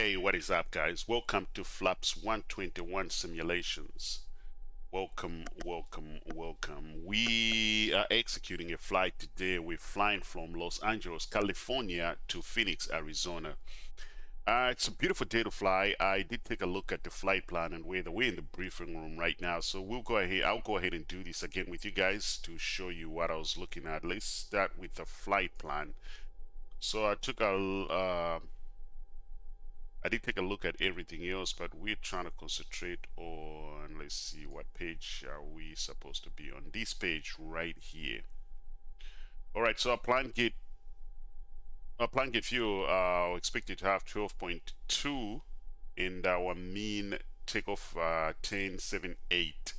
Hey, what is up, guys? Welcome to Flaps 121 Simulations. Welcome. We are executing a flight today. We're flying from Los Angeles, California to Phoenix, Arizona. It's a beautiful day to fly. I did take a look at the flight plan and we're in the briefing room right now. So I'll go ahead and do this again with you guys to show you what I was looking at. Let's start with the flight plan. So I did take a look at everything else, but we're trying to concentrate on, let's see, what page are we supposed to be on? This page right here. All right, so our plan gate fuel expected to have 12.2 and our mean takeoff 10.78,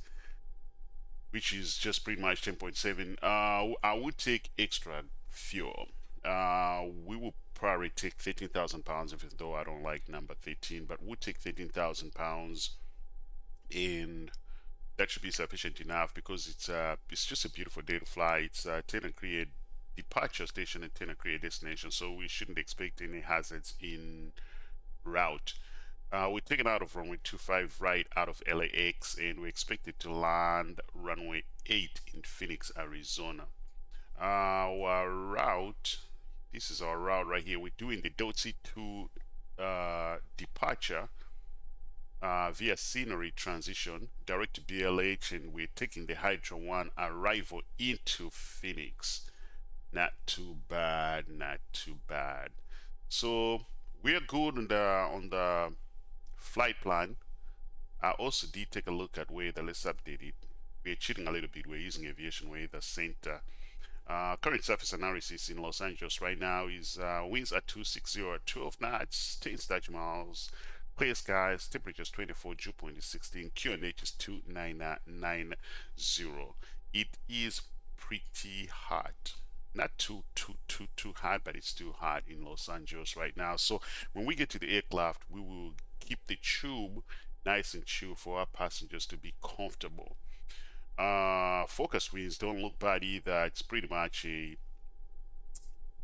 which is just pretty much 10.7. I would take extra fuel. We will probably take 13,000 pounds, even though I don't like number 13, but we'll take 13,000 pounds, and that should be sufficient enough because it's just a beautiful day to fly. It's Tenerife departure station and Tenerife destination, so we shouldn't expect any hazards in route. We're taking out of runway 25 right out of LAX, and we're expected to land runway 8 in Phoenix, Arizona. Our route, this is our route right here. We're doing the Dotsi to departure via scenery transition direct to BLH, and we're taking the Hydra 1 arrival into Phoenix. Not too bad. So we're good on the flight plan. I also did take a look at weather. Let's update it. We're cheating a little bit. We're using Aviation Weather Center. Current surface analysis in Los Angeles right now is winds at 260 at 12 knots, 10 statute miles, clear skies, temperatures 24, dew point is 16, QNH is 2990. It is pretty hot. Not too hot, but it's too hot in Los Angeles right now. So when we get to the aircraft, we will keep the tube nice and chill for our passengers to be comfortable. Focus winds don't look bad either. It's pretty much a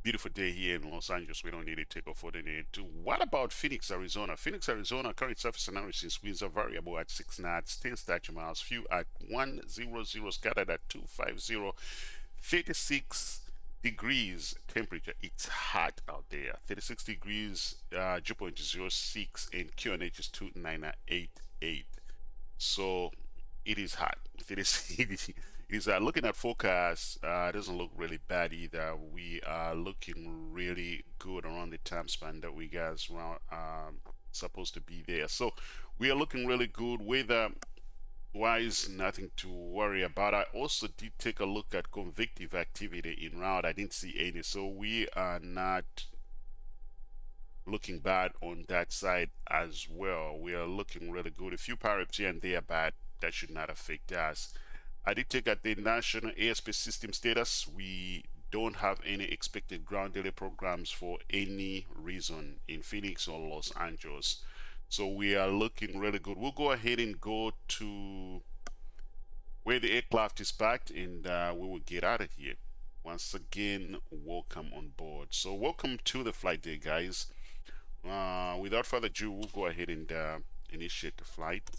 beautiful day here in Los Angeles. We don't need a takeoff for the need to. What about Phoenix, Arizona? Phoenix, Arizona, current surface analysis winds are variable at 6 knots, 10 statute miles, few at 100, scattered at 250, 36 degrees temperature. It's hot out there. 36 degrees, dew point is 06, and QNH is 2988. So it is hot. It is looking at forecast, doesn't look really bad either. We are looking really good around the time span that we guys supposed to be there. So we are looking really good. Weather wise, nothing to worry about. I also did take a look at convective activity en route. I didn't see any, so we are not looking bad on that side as well. We are looking really good. A few pirates here and there, but that should not affect us. I did take at the national airspace system status. We don't have any expected ground delay programs for any reason in Phoenix or Los Angeles. So we are looking really good. We'll go ahead and go to where the aircraft is parked, and we will get out of here. Once again, welcome on board. So welcome to the flight day, guys. Without further ado, we'll go ahead and initiate the flight.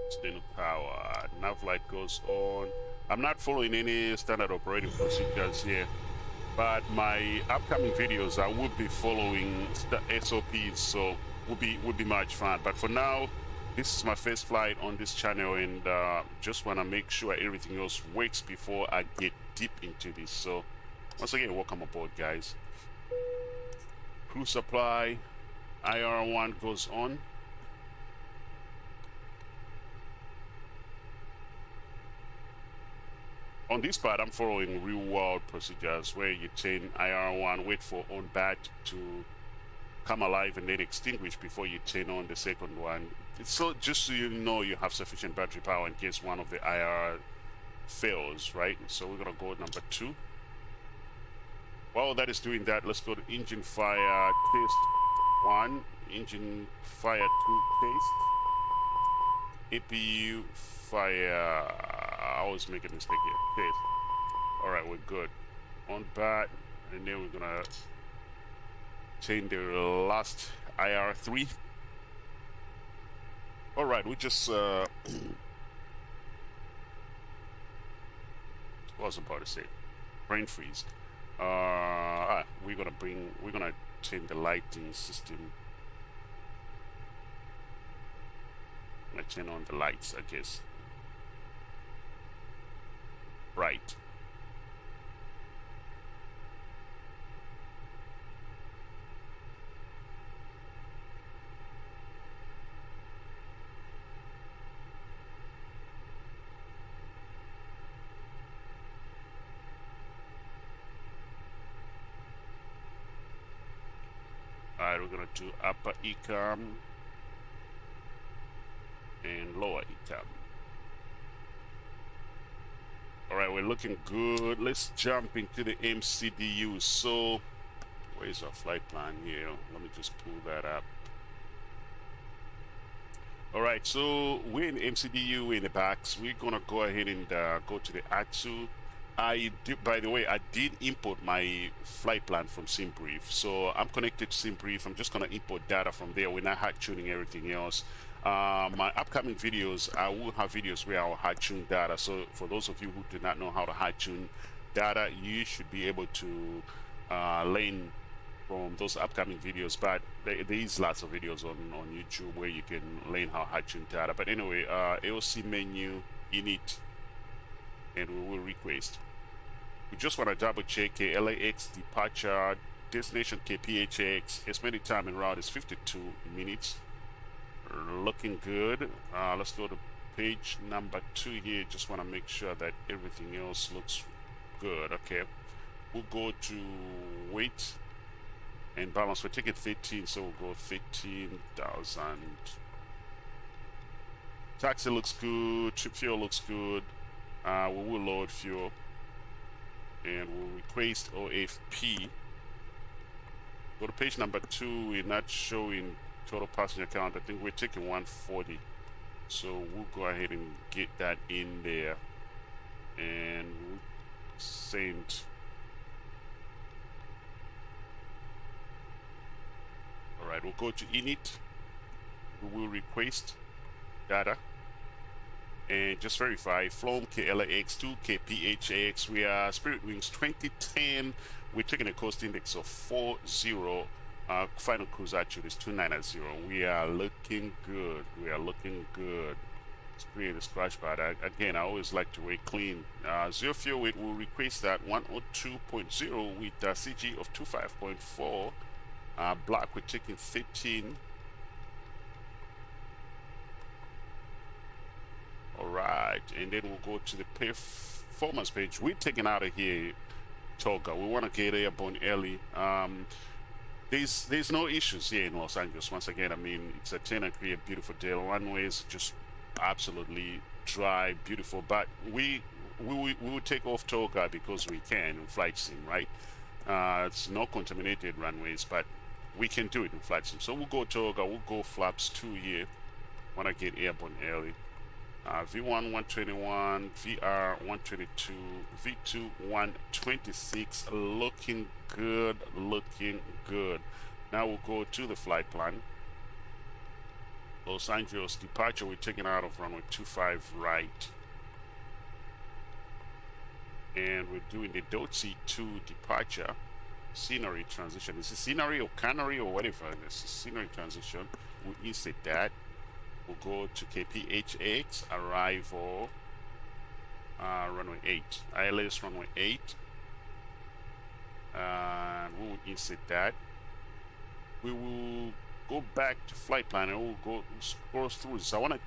External power, nav light goes on. I'm not following any standard operating procedures here, but my upcoming videos I will be following SOPs, so would be much fun. But for now, this is my first flight on this channel, and just want to make sure everything else works before I get deep into this. So once again, welcome aboard, guys. Crew supply IR1 goes on. On this part, I'm following real-world procedures where you turn IR1, wait for on bat to come alive and then extinguish before you turn on the second one. It's so just so you know you have sufficient battery power in case one of the IR fails, right? So we're gonna go number 2. While that is doing that, let's go to engine fire test 1, engine fire 2 test, APU fire. I always make a mistake here. Test. All right, we're good. On bat, and then we're gonna obtain the last IR3. All right, we just what was I about to say? Brain freeze. We're gonna change the lighting system. I turn on the lights, I guess. Right. Alright, we're gonna do upper ecam and lower ecam. Alright, we're looking good. Let's jump into the MCDU. So, where's our flight plan here? Let me just pull that up. Alright, so we're in the MCDU, we're in the backs. We're gonna go ahead and go to the ATSU. By the way, I did import my flight plan from SimBrief. So I'm connected to SimBrief. I'm just gonna import data from there. We're not hard tuning everything else. My upcoming videos, I will have videos where I'll hard tune data. So for those of you who do not know how to hard tune data, you should be able to learn from those upcoming videos. But there is lots of videos on YouTube where you can learn how to hard tune data. But anyway, AOC menu, init, and we will request. We just want to double check LAX departure, destination Kphx, estimated time en route is 52 minutes. Looking good. Let's go to page number 2 here. Just want to make sure that everything else looks good. Okay, we'll go to weight and balance. We're taking 13, so we'll go 13,000. Taxi looks good. Trip fuel looks good. We will load fuel and we'll request OFP. Go to page number 2. We're not showing total passenger count. I think we're taking 140, so we'll go ahead and get that in there and we'll send. All right, we'll go to init. We will request data and just verify flown KLAX2 Kphx. We are Spirit Wings 2010. We're taking a coast index of 40. Final cruise altitude is 290. We are looking good. We are looking good. Let's create a scratch pad. Again, I always like to weigh clean. Zero fuel weight will request that 102.0 with a CG of 25.4. Black, we're taking 13. All right, and then we'll go to the performance page. We're taking out of here Toga. We want to get airborne early. There's no issues here in Los Angeles. Once again, I mean, it's a 10 and 3, a beautiful day. Runways just absolutely dry, beautiful. But we will take off Toga because we can in flight sim, right? It's no contaminated runways, but we can do it in flight sim. So we'll go Toga. We'll go flaps 2 here. Want to get airborne early. V1 121, VR 122, V2 126, looking good, looking good. Now we'll go to the flight plan. Los Angeles departure, we're taking out of runway 25 right. And we're doing the Dotsi 2 departure. Scenery transition. Is it scenery or cannery or whatever? This is scenery transition. We'll insert that. We'll go to Kphx, arrival, runway 8, ILS runway 8, and we will insert that. We will go back to flight plan and we'll go scroll through this. I want to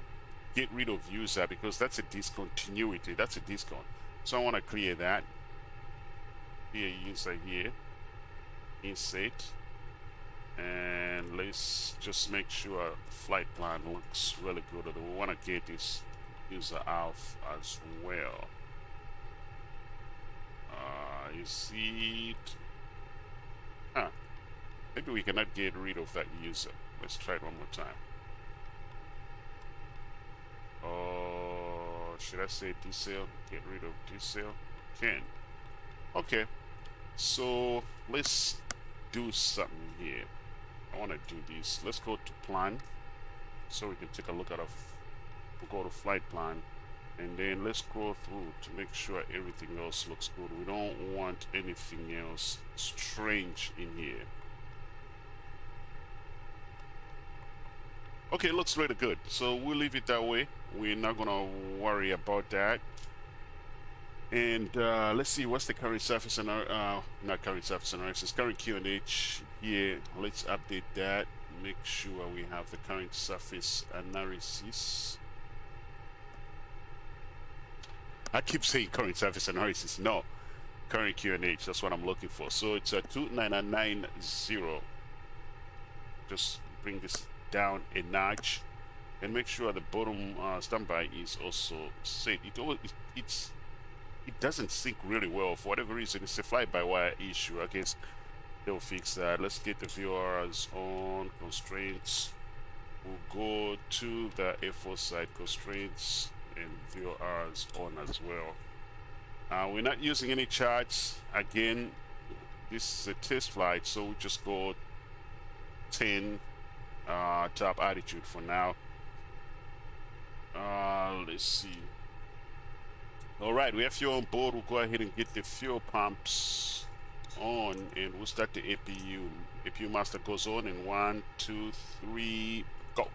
get rid of user because that's a discontinuity, that's a discount. So I want to clear that. Clear user here, insert. And let's just make sure the flight plan looks really good. We want to get this user out as well. You see it? Maybe we cannot get rid of that user. Let's try it one more time. Should I say decel? Get rid of decel? Can. Okay. So let's do something here. I want to do this. Let's go to plan, so we can take a look at we'll go to flight plan, and then let's scroll through to make sure everything else looks good. We don't want anything else strange in here. Okay, it looks really good, so we'll leave it that way. We're not gonna worry about that. And let's see, what's the current surface and not current surface analysis, current QNH here. Let's update that. Make sure we have the current surface analysis. I keep saying current surface analysis. No, current QNH. That's what I'm looking for. So it's a 2990. Just bring this down a notch and make sure the bottom standby is also set. It doesn't sync really well for whatever reason. It's a fly-by-wire issue. I guess they'll fix that. Let's get the VORs on constraints. We'll go to the F4 side constraints and VORs on as well. We're not using any charts. Again, this is a test flight, so we just go 10 top attitude for now. Let's see. All right, we have fuel on board. We'll go ahead and get the fuel pumps on, and we'll start the APU. APU master goes on in 1, 2, 3, go.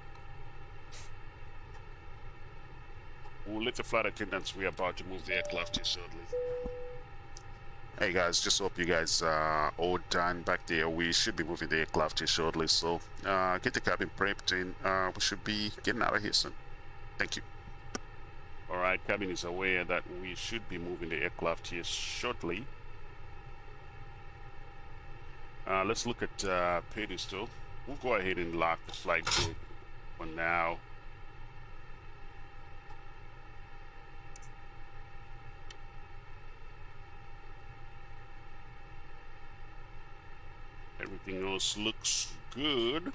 We'll let the flight attendants. We're about to move the aircraft here shortly. Hey guys, just hope you guys are all done back there. We should be moving the aircraft here shortly, so get the cabin prepped, and we should be getting out of here soon. Thank you. Alright, cabin is aware that we should be moving the aircraft here shortly. Let's look at pedestal. We'll go ahead and lock the flight group for now. Everything else looks good.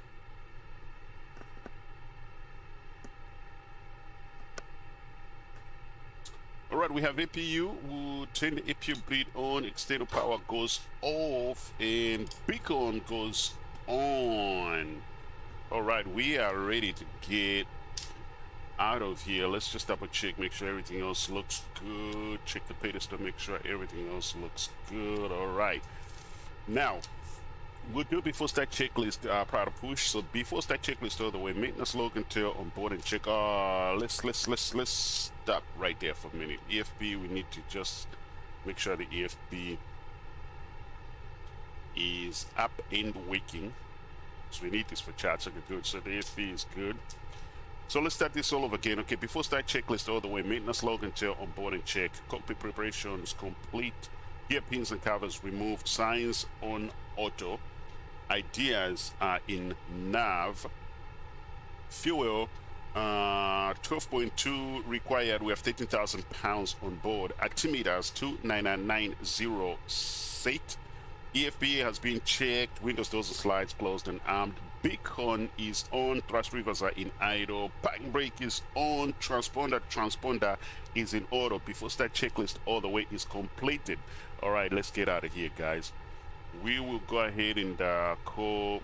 Alright, we have APU. We'll turn the APU bleed on, external power goes off, and beacon goes on. Alright, we are ready to get out of here. Let's just double check, make sure everything else looks good. Check the pedestal, make sure everything else looks good. Alright. Now, we'll do before start checklist prior to push. So before start checklist all the way, maintenance log until on board and check. Let's stop right there for a minute. EFB, we need to just make sure the EFB is up and waking. So we need this for charts. Okay, good. So the EFB is good. So let's start this all over again. Okay, before start checklist all the way, maintenance log until on board and check. Cockpit preparations complete. Gear pins and covers removed. Signs on auto. Ideas are in nav. Fuel 12.2 required. We have 13,000 pounds on board. Altimeters 29990 set. EFB has been checked. Windows, doors, and slides closed and armed. Beacon is on. Thrust levers are in idle. Parking brake is on. Transponder is in order. Before start checklist all the way is completed. All right, let's get out of here, guys. We will go ahead and call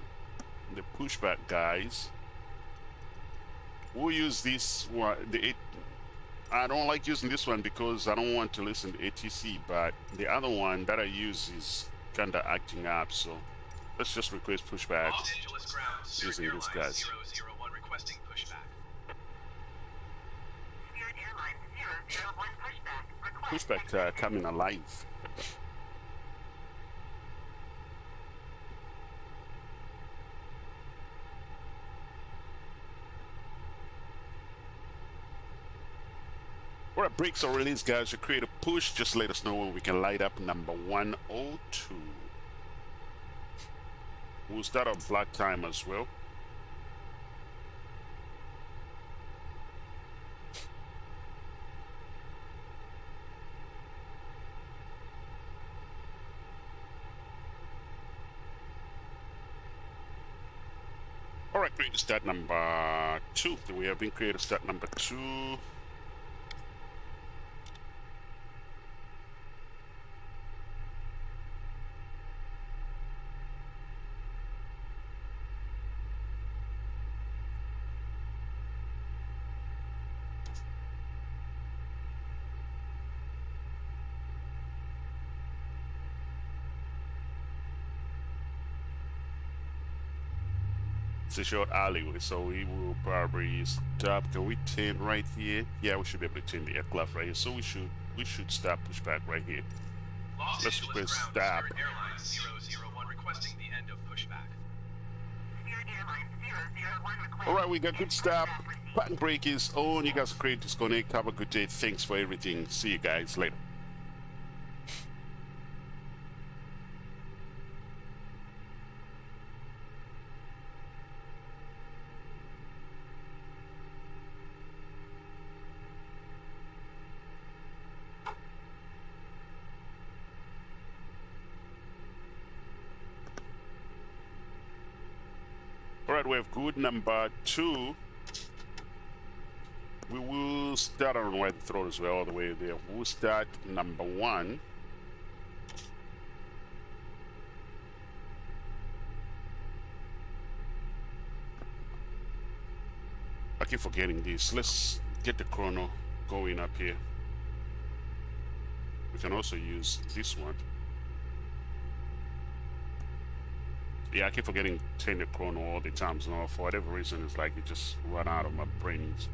the pushback guys. We'll use this one. I don't like using this one because I don't want to listen to ATC, but the other one that I use is kind of acting up, so let's just request pushback using this guys. 001 requesting pushback. Spirit Airlines 001 pushback. Pushback coming alive. Alright, brakes are released, guys. You create a push, just let us know when we can light up number 102. We'll start our black time as well. Alright, create start number 2. We have been created start number 2. It's a short alleyway, so we will probably stop. Can we turn right here? Yeah, we should be able to turn the aircraft right here. So we should stop pushback right here. Los Let's Angeles press ground, stop. Spirit Airlines 001 requesting the end of pushback. Spirit Airlines 001 requesting All right, we got end good stop. pushback received. Button break is on. You guys are great. Disconnect. Have a good day. Thanks for everything. See you guys later. All right, we have good number 2. We will start on right throat as well, all the way there. We'll start number 1. I keep forgetting this. Let's get the chrono going up here. We can also use this one. Yeah, I keep forgetting to turn the chrono all the time. So for whatever reason, it's like it just run out of my brains.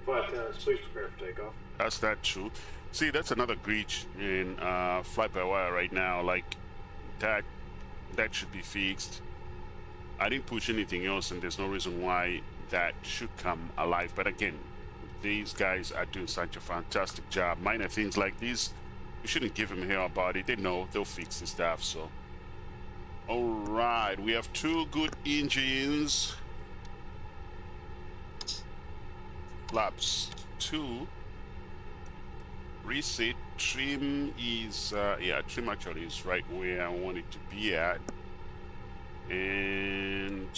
Flight attendants, please prepare for takeoff. That's that true. See, that's another glitch in Flybywire right now. Like that should be fixed. I didn't push anything else, and there's no reason why that should come alive. But again, these guys are doing such a fantastic job. Minor things like this, you shouldn't give them hell about it. They know they'll fix the stuff. So, all right, we have 2 good engines. Flaps 2. Reset. Trim is yeah, trim actually is right where I want it to be at. And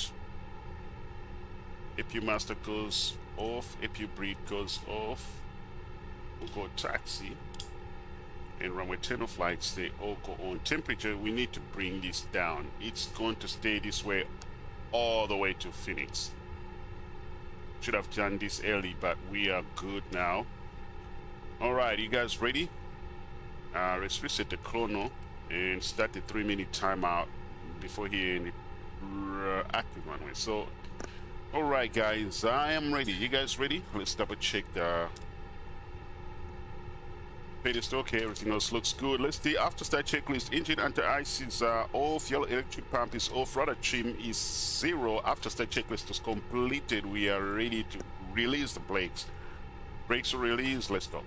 APU master goes off, APU breed goes off. We'll go taxi. And runway 10 flights, they all go on. Temperature, we need to bring this down. It's going to stay this way all the way to Phoenix. Should have done this early, but we are good now. All right, you guys ready? Let's reset the chrono and start the 3-minute timeout before hitting the active runway. So, all right, guys, I am ready. You guys ready? Let's double check the pedestal. Okay, everything else looks good. Let's do after start checklist. Engine anti-ice is off. Fuel electric pump is off. Rudder trim is 0. After start checklist is completed. We are ready to release the brakes. Brakes are released. Let's go.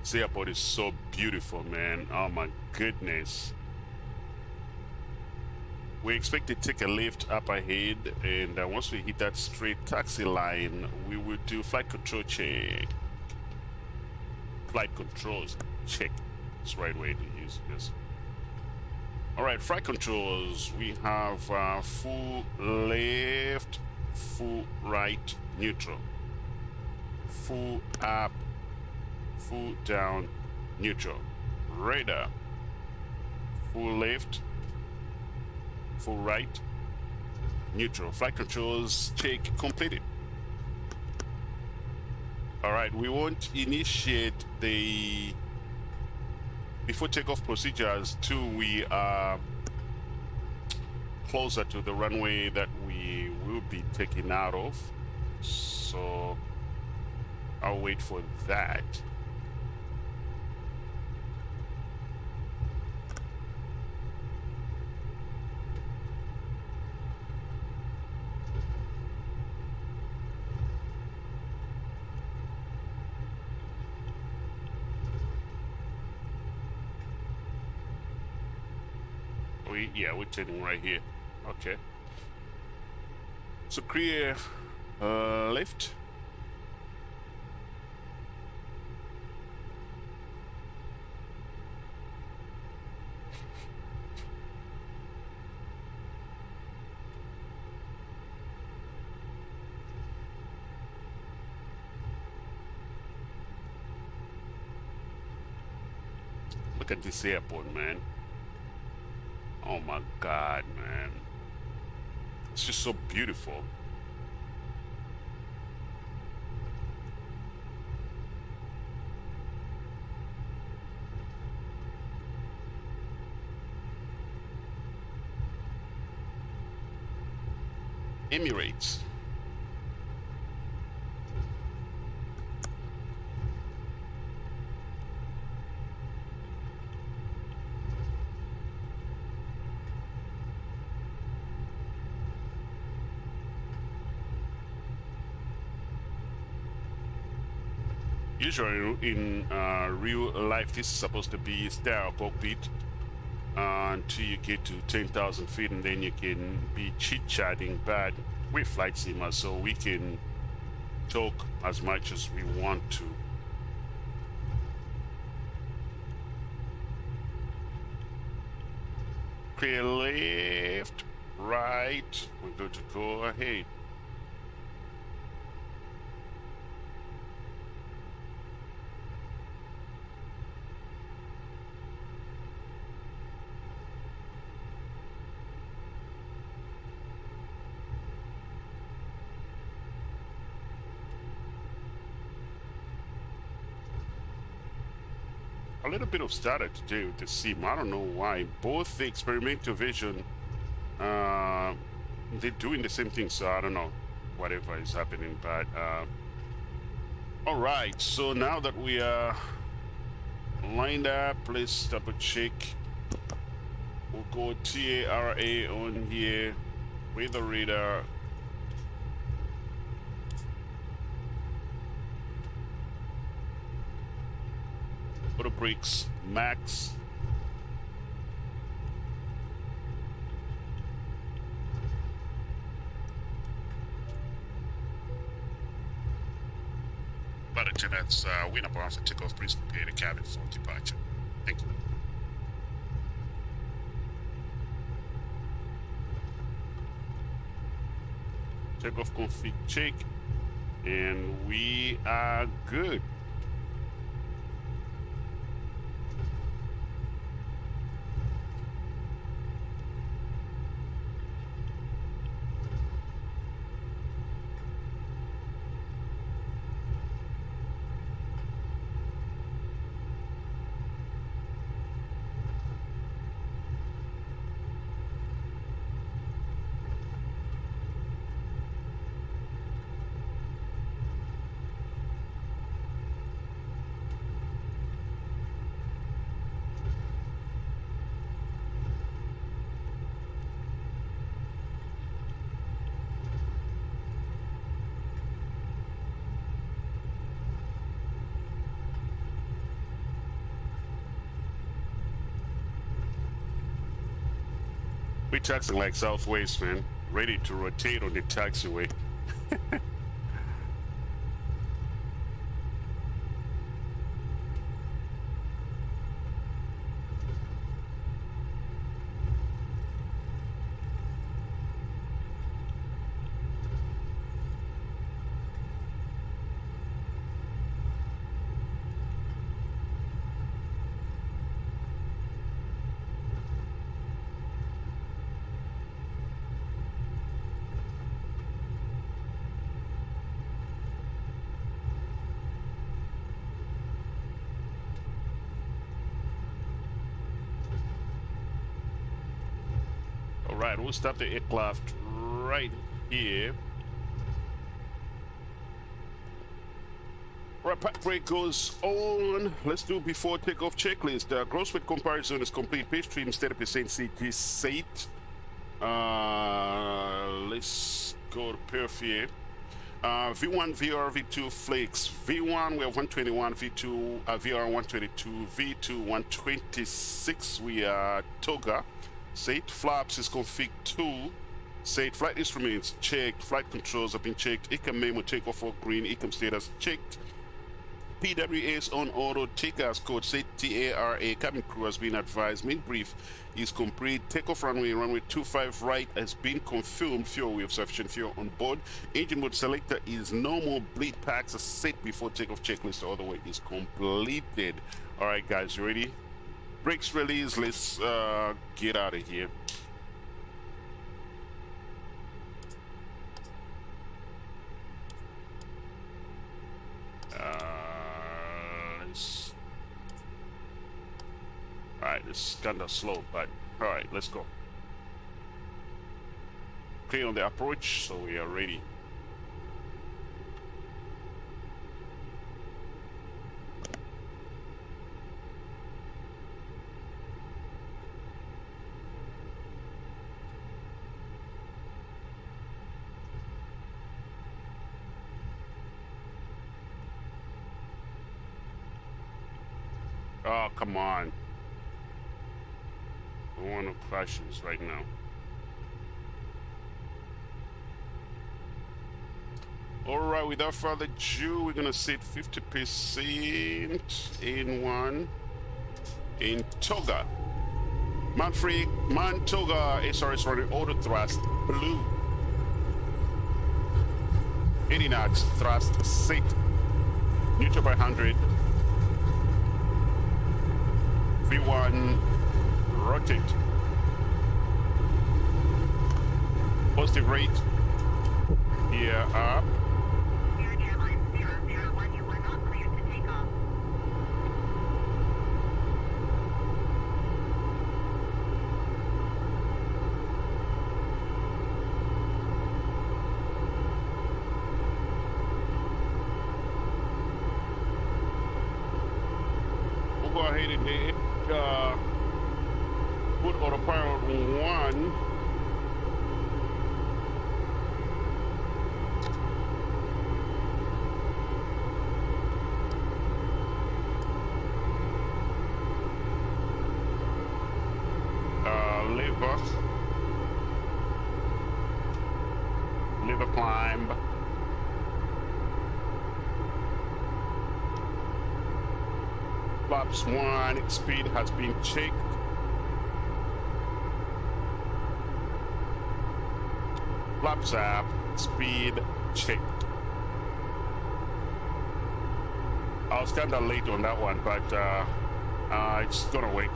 This airport is so beautiful, man. Oh my goodness. We expect to take a lift up ahead, and once we hit that straight taxi line, we will do flight control check. Flight controls check. It's the right way to use this. All right, flight controls. We have full left, full right, neutral. Full up, full down, neutral. Radar. Full left, full right, neutral. Flight controls check completed. All right, we won't initiate the before takeoff procedures till we are closer to the runway that we will be taking out of. So I'll wait for that. We're turning right here. Okay. So clear left. Look at this airport, man. Oh my God, man. It's just so beautiful. Emirates. Usually in real life, this is supposed to be sterile cockpit until you get to 10,000 feet, and then you can be chit-chatting. But we're flight simmers, so we can talk as much as we want to. Clear left, right. We're good to go ahead. A little bit of stutter today with the sim. I don't know why. Both the experimental version, they're doing the same thing. So I don't know whatever is happening. But all right. So now that we are lined up, let's double check. We'll go TARA on here with the radar. Auto brakes max. But Lieutenant's wind up arms for takeoff. Please prepare the cabin for departure. Thank you. Takeoff config check, and we are good. We taxing like Southwest, man. Ready to rotate on the taxiway. right, we'll start the aircraft right here. Right, pack brake goes on. Let's do before takeoff checklist. Gross weight comparison is complete. Page trim 30% CG set. Let's go to perf here. V1, VR, V2, Flex. V1, we have 121, V2, VR 122, V2, 126, we are Toga. Set. Flaps is config 2. Set. Flight instruments checked. Flight controls have been checked. ICAM memo takeoff for green. ICAM status checked. PWS on auto. Takeoff code set TARA. Cabin crew has been advised. Main brief is complete. Takeoff runway 25 right has been confirmed. Fuel, we have sufficient fuel on board. Engine mode selector is normal. Bleed packs are set before takeoff checklist. All the way is completed. All right, guys, you ready? Brakes release. Let's get out of here. Alright, it's kind of slow, but alright, let's go. Clear on the approach, so we are ready. Oh, come on. I don't want no crashes right now. Alright, without further ado, we're gonna set 50% in one in Toga. Manfred, Toga, SRS running auto thrust blue. 80 knots thrust set. Neutral by 100. V1 rotate. Positive rate. Here up. Spirit Airlines 001, you are not cleared to take off. We'll go ahead and put autopilot 1. Lever climb. Flaps 1, speed has been checked. Flaps up, speed checked. I was kind of late on that one, but it's gonna wait.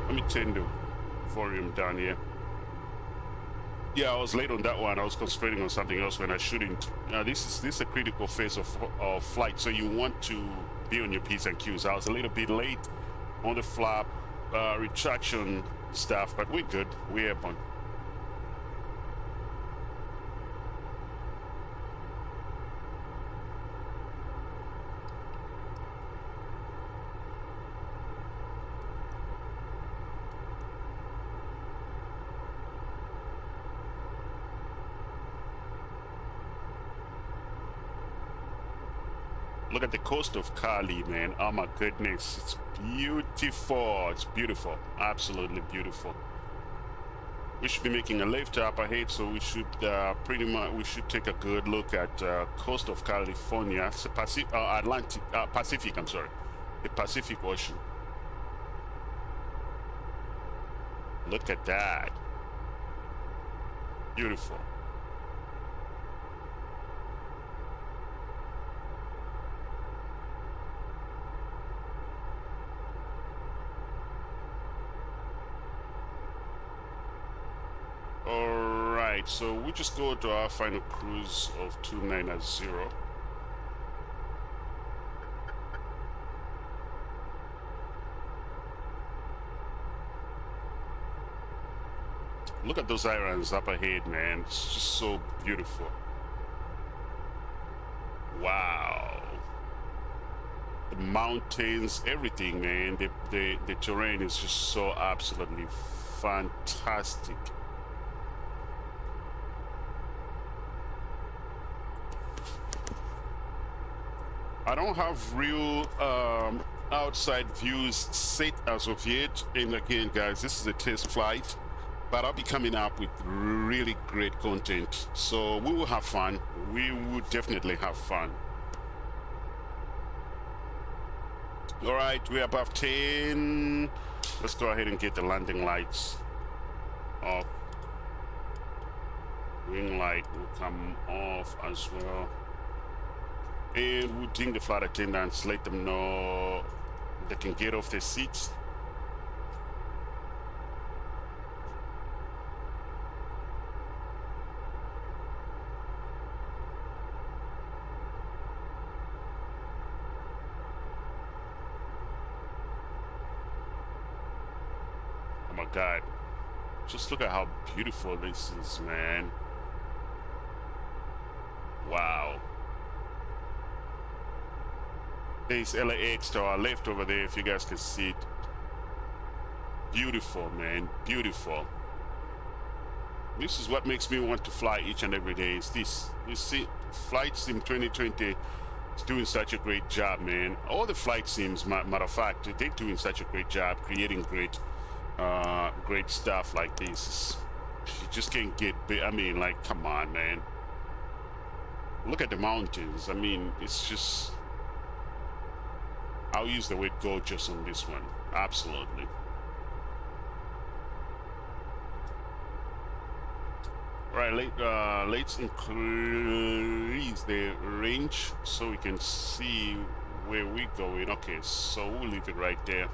Let me turn the volume down here. Yeah, I was late on that one. I was concentrating on something else when I shouldn't. This is a critical phase of flight, so you want to be on your P's and Q's. I was a little bit late on the flap retraction stuff, but we're good. We're airborne. Look at the coast of Cali, man. Oh my goodness, it's beautiful. It's beautiful, absolutely beautiful. We should be making a left up ahead, so we should pretty much take a good look at coast of California. It's a Pacific. I'm sorry, the Pacific Ocean. Look at that, beautiful. Alright, so we just go to our final cruise of 290. Look at those islands up ahead, man. It's just so beautiful. Wow. The mountains, everything, man. The terrain is just so absolutely fantastic. I don't have real outside views set as of yet. And again, guys, this is a test flight, but I'll be coming up with really great content. So we will have fun. We will definitely have fun. All right, we're above 10. Let's go ahead and get the landing lights off. Wing light will come off as well. And we'll ding the flight attendants, let them know they can get off their seats. Oh my God. Just look at how beautiful this is, man. Wow. There's LAX to our left over there, if you guys can see it. Beautiful, man. Beautiful. This is what makes me want to fly each and every day. Is this. You see, Flight Sim 2020 is doing such a great job, man. All the flight sims, matter of fact, they're doing such a great job creating great stuff like this. You just can't get, I mean, like, come on, man. Look at the mountains. I mean, it's just, I'll use the word gorgeous on this one. Absolutely. Right, let's increase the range so we can see where we're going. Okay, so we'll leave it right there.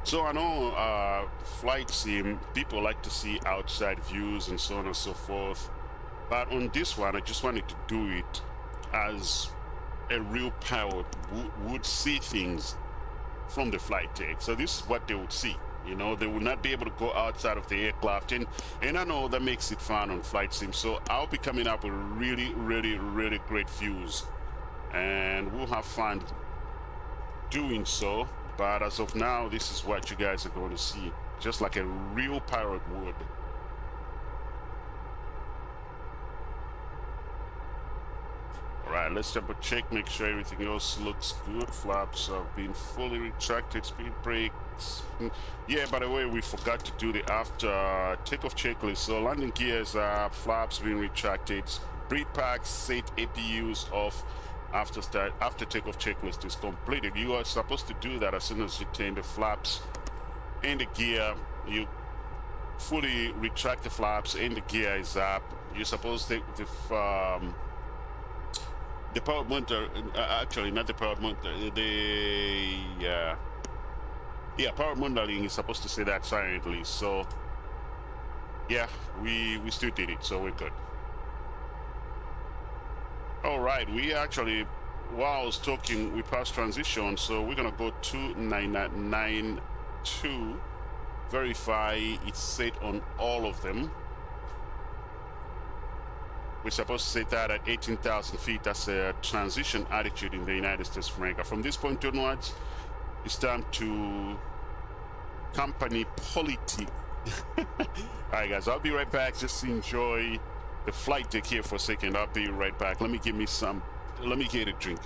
So I know flight sim, people like to see outside views and so on and so forth. But on this one, I just wanted to do it as a real pilot would see things from the flight deck. So this is what they would see. You know, they would not be able to go outside of the aircraft. And I know that makes it fun on flight sim. So I'll be coming up with really, really, really great views. And we'll have fun doing so. But as of now, this is what you guys are going to see, just like a real pilot would. All right, let's double check, make sure everything else looks good. Flaps have been fully retracted, speed brakes. Yeah, by the way, we forgot to do the after takeoff checklist. So landing gears are flaps being retracted, breed packs set, APUs off. After takeoff checklist is completed. You are supposed to do that as soon as you turn the flaps and the gear. You fully retract the flaps and the gear is up. You're supposed to the power monitor, actually not the power monitor, the power monitoring is supposed to say that silently. So yeah, we still did it, so we're good. All right, we actually, while I was talking, we passed transition, so we're gonna go to 9992, verify it's set on all of them. We're supposed to set that at 18,000 feet. That's a transition altitude in the United States of America. From this point onwards, it's time to company politics. All right, guys, I'll be right back. Just enjoy the flight deck here for a second. I'll be right back. Let me get a drink.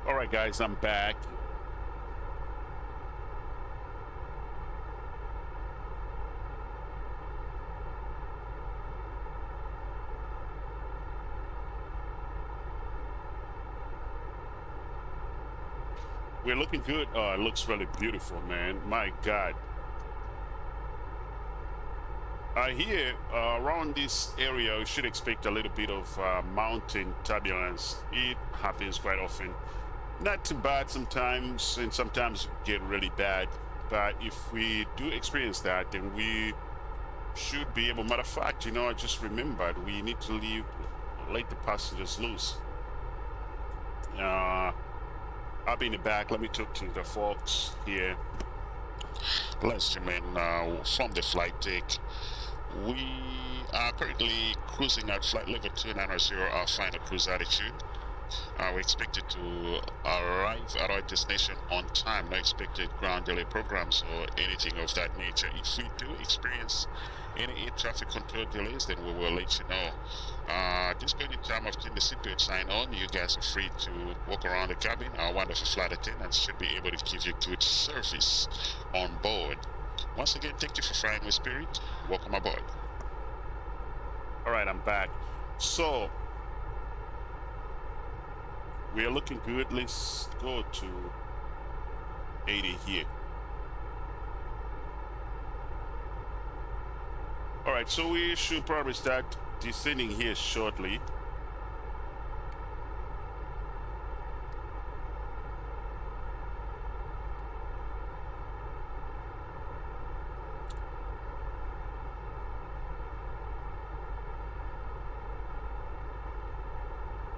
All right, guys, I'm back. We're looking good. Oh, it looks really beautiful, man. My God. Here, around this area, you should expect a little bit of mountain turbulence. It happens quite often. Not too bad sometimes, and sometimes get really bad. But if we do experience that, then we should be able. Matter of fact, I just remembered we need to let the passengers loose. I'll be in the back. Let me talk to the folks here. Let's zoom in from the flight deck. We are currently cruising at flight level 290, our final cruise altitude. We're expected to arrive at our destination on time. No expected ground delay programs or anything of that nature. If we do experience any air traffic control delays, then we will let you know. At this point in time, I've turned the seatbelt sign on. You guys are free to walk around the cabin. Our wonderful flight attendants should be able to give you good service on board. Once again, thank you for flying with Spirit. Welcome aboard. All right, I'm back. So, we are looking good. Let's go to 80 here. All right, so we should probably start descending here shortly.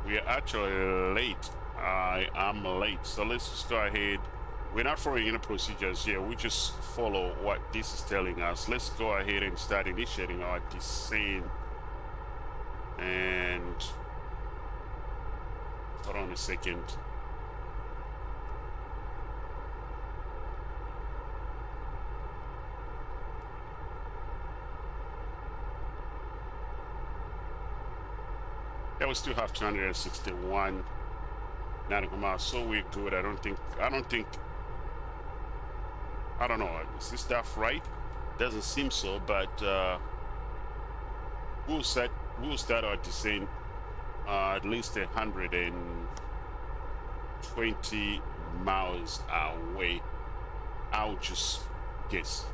We are actually late. I am late. So let's just go ahead. We're not following any procedures here. We just follow what this is telling us. Let's go ahead and start initiating our descent. And hold on a second. Yeah, we still have 261 nautical miles, so we're good. I don't know, is this stuff right? Doesn't seem so, but we'll start our descent at least 120 miles away. I'll just guess.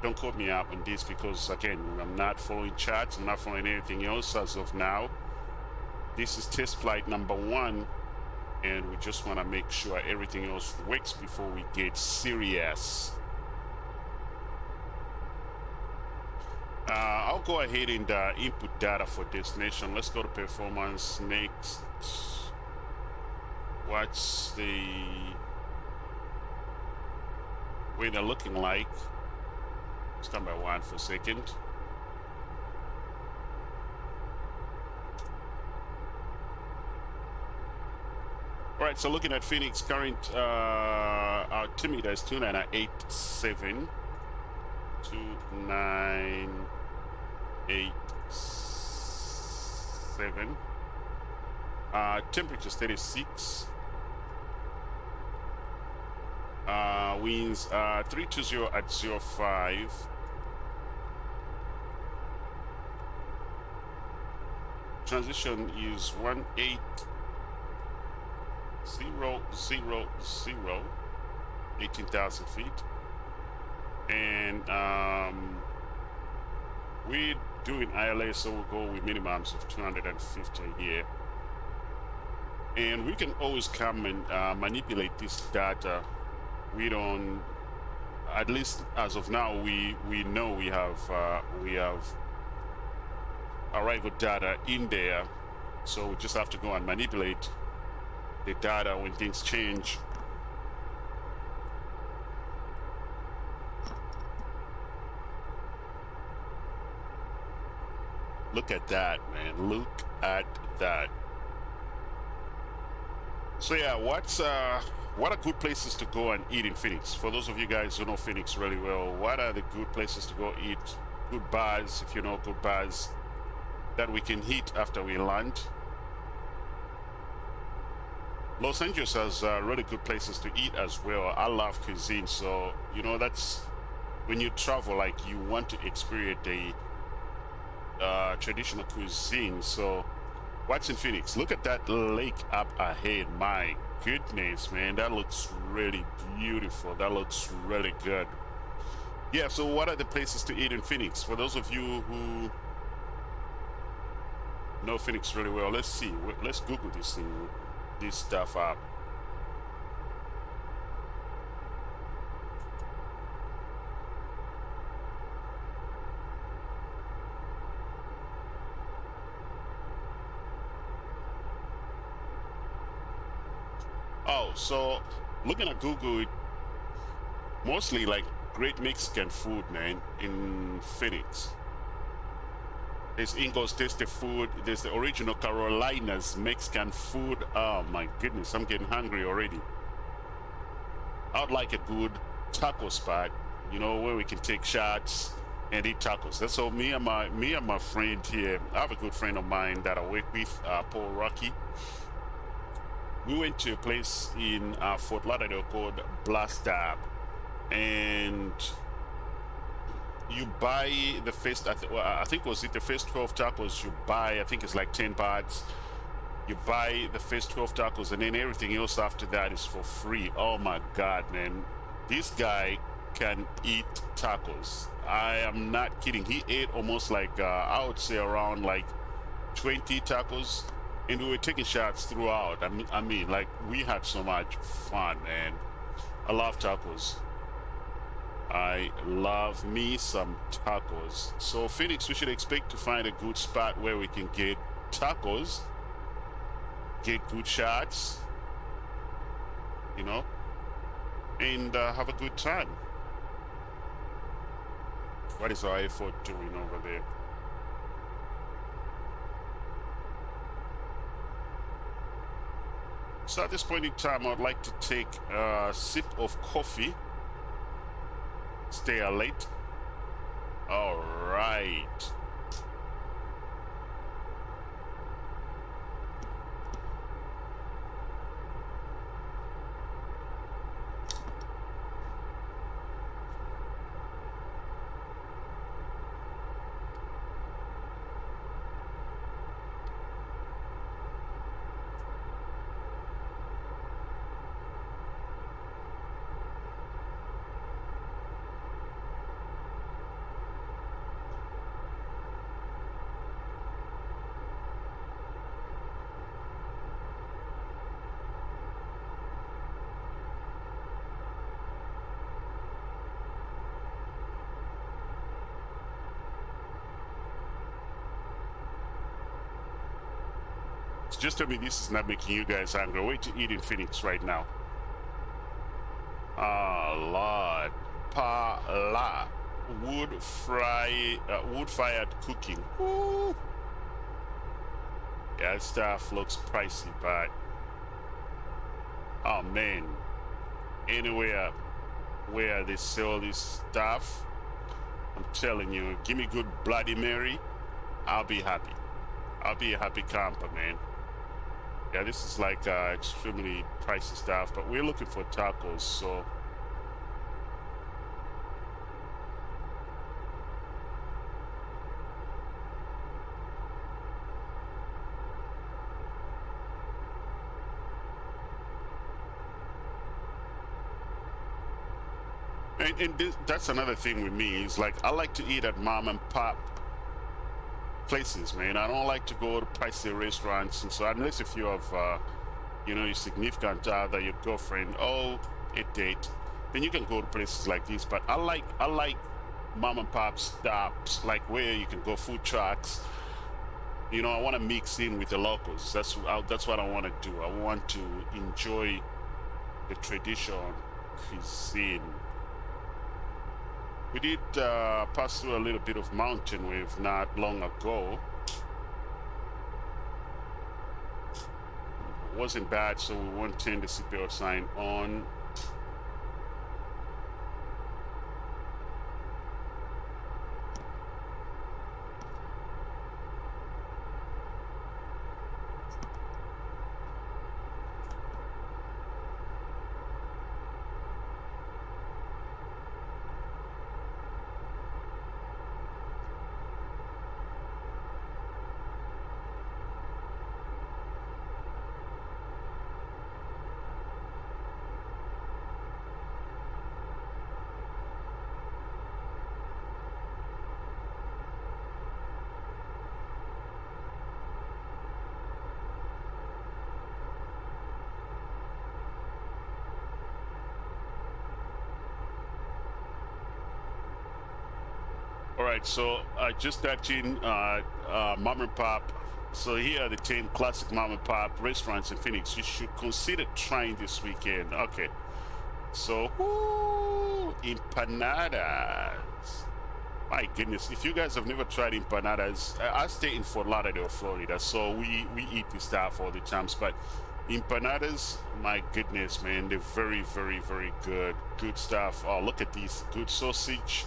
Don't quote me up on this because, again, I'm not following charts. I'm not following anything else as of now. This is test flight number 1, and we just want to make sure everything else works before we get serious. I'll go ahead and input data for destination. Let's go to performance next. What's the weather looking like? Stand by 1 for a second. All right, so looking at Phoenix, current altimeter is 2987. 2987. Temperature is 36. Winds 320 at 05. Transition is 18000, 18,000 feet. And we're doing ILA, so we'll go with minimums of 250 here. And we can always come and manipulate this data. We don't, at least as of now, we know we have arrival data in there, so we just have to go and manipulate the data when things change. Look at that, man. Look at that. So yeah, what are good places to go and eat in Phoenix? For those of you guys who know Phoenix really well, what are the good places to go eat? Good bars, if you know good bars that we can hit after we land. Los Angeles has really good places to eat as well. I love cuisine, so you know that's when you travel, like you want to experience the traditional cuisine. So, what's in Phoenix? Look at that lake up ahead. My goodness, man, that looks really beautiful. That looks really good. Yeah. So, what are the places to eat in Phoenix? For those of you who know Phoenix really well, let's see. Let's Google this stuff up. Oh, so looking at Google, mostly like great Mexican food, man, in Phoenix. There's Ingo's Tasty Food. There's the original Carolina's Mexican food. Oh my goodness, I'm getting hungry already. I'd like a good taco spot, you know, where we can take shots and eat tacos. That's all. Me and my friend here. I have a good friend of mine that I work with, Paul Rocky. We went to a place in Fort Lauderdale called Blast Up, and you buy the first, I think was it the first 12 tacos you buy, I think it's like 10 bahts. You buy the first 12 tacos and then everything else after that is for free. Oh my God, man. This guy can eat tacos. I am not kidding. He ate almost like, I would say around like 20 tacos, and we were taking shots throughout. I mean, like we had so much fun, and I love tacos. I love me some tacos. So Phoenix, we should expect to find a good spot where we can get tacos, get good shots, you know, and have a good time. What is our effort doing over there? So at this point in time, I'd like to take a sip of coffee. Stay late. All right. Just tell me this is not making you guys hungry. Wait to eat in Phoenix right now. Ah, Lord. La. Wood-fired cooking. Woo. Yeah, stuff looks pricey, but oh man, anywhere where they sell this stuff, I'm telling you, give me good Bloody Mary, I'll be happy. I'll be a happy camper, man. Yeah, this is like extremely pricey stuff, but we're looking for tacos, so. And that's another thing with me, is like I like to eat at mom and pop places, man. I don't like to go to pricey restaurants, and so unless if you have you know, your significant other, your girlfriend, or a date, then you can go to places like this. But I like mom and pop stops, like where you can go, food trucks. You know, I want to mix in with the locals. That's what I want to do. I want to enjoy the traditional cuisine. We did pass through a little bit of mountain wave not long ago. It wasn't bad, so we won't turn the seatbelt sign on. All right, so I just typed in mom and pop. So here are the 10 classic mom and pop restaurants in Phoenix you should consider trying this weekend. Okay, so empanadas. My goodness, if you guys have never tried empanadas, I stay in Fort Lauderdale, Florida, so we eat this stuff all the times. But empanadas, my goodness, man, they're very, very, very good. Good stuff. Oh, look at these. Good sausage.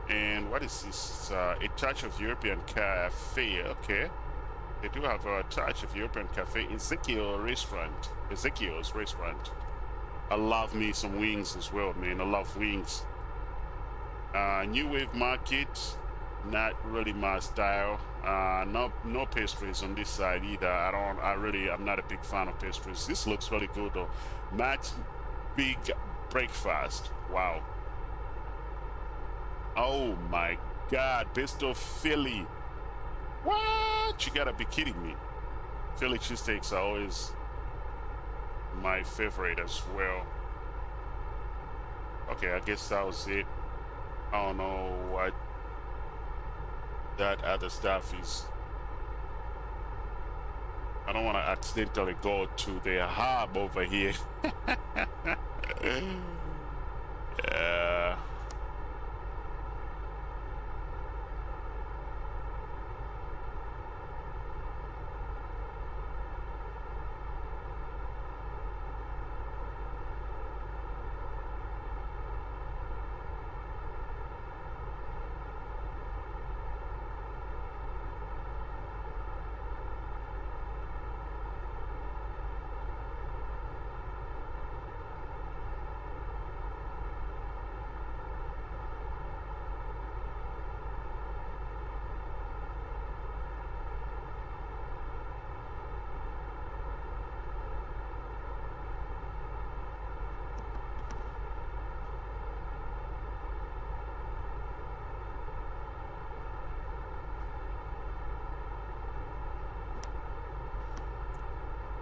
And what is this? A touch of European cafe. Okay. They do have a touch of European cafe. Ezekiel's restaurant. I love me some wings as well, man. I love wings. New Wave Market, not really my style. No pastries on this side either. I'm not a big fan of pastries. This looks really good though. Matt's Big Breakfast. Wow. Oh my God, best of Philly. What? You gotta be kidding me. Philly cheesesteaks are always my favorite as well. Okay, I guess that was it. I don't know what that other stuff is. I don't want to accidentally go to the hub over here. Yeah.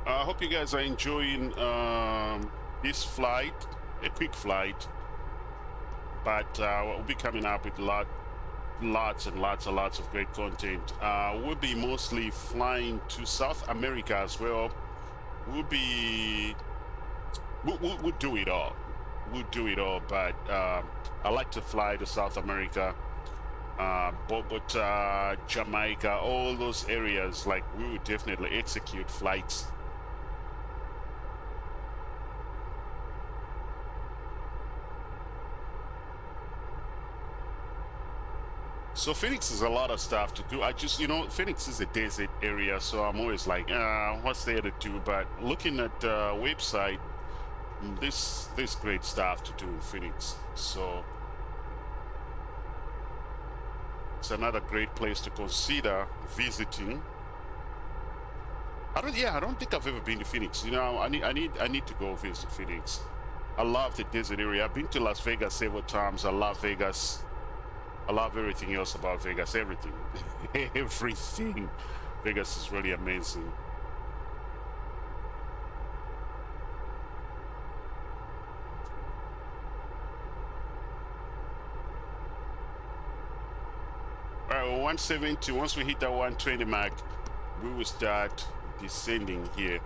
I hope you guys are enjoying this flight, a quick flight, but we'll be coming up with lots and lots of great content. We'll be mostly flying to South America as well. We'll do it all. We'll do it all, but I like to fly to South America, Bogota, Jamaica, all those areas. Like, we would definitely execute flights. So Phoenix is a lot of stuff to do. Phoenix is a desert area, so I'm always like, what's there to do? But looking at the website, there's great stuff to do in Phoenix. So it's another great place to consider visiting. I don't think I've ever been to Phoenix. I need to go visit Phoenix. I love the desert area. I've been to Las Vegas several times. I love Vegas. I love everything else about Vegas. Everything. Everything. Vegas is really amazing. All right, well, 170. Once we hit that 120 mark, we will start descending here.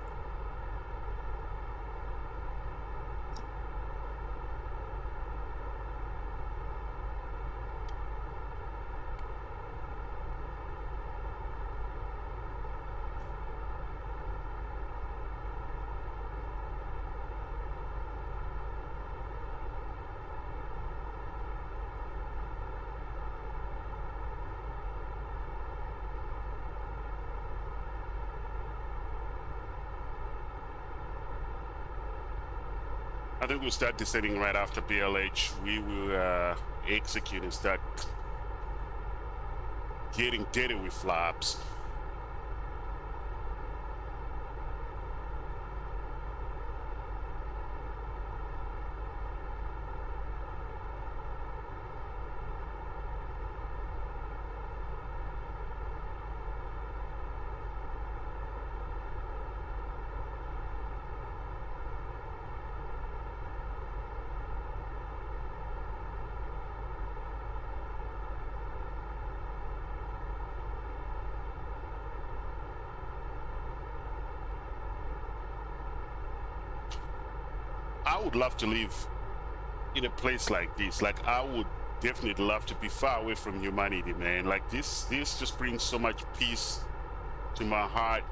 I think we'll start descending right after BLH. We will execute and start getting dirty with flaps. I would love to live in a place like this. Like, I would definitely love to be far away from humanity, man. Like, this just brings so much peace to my heart.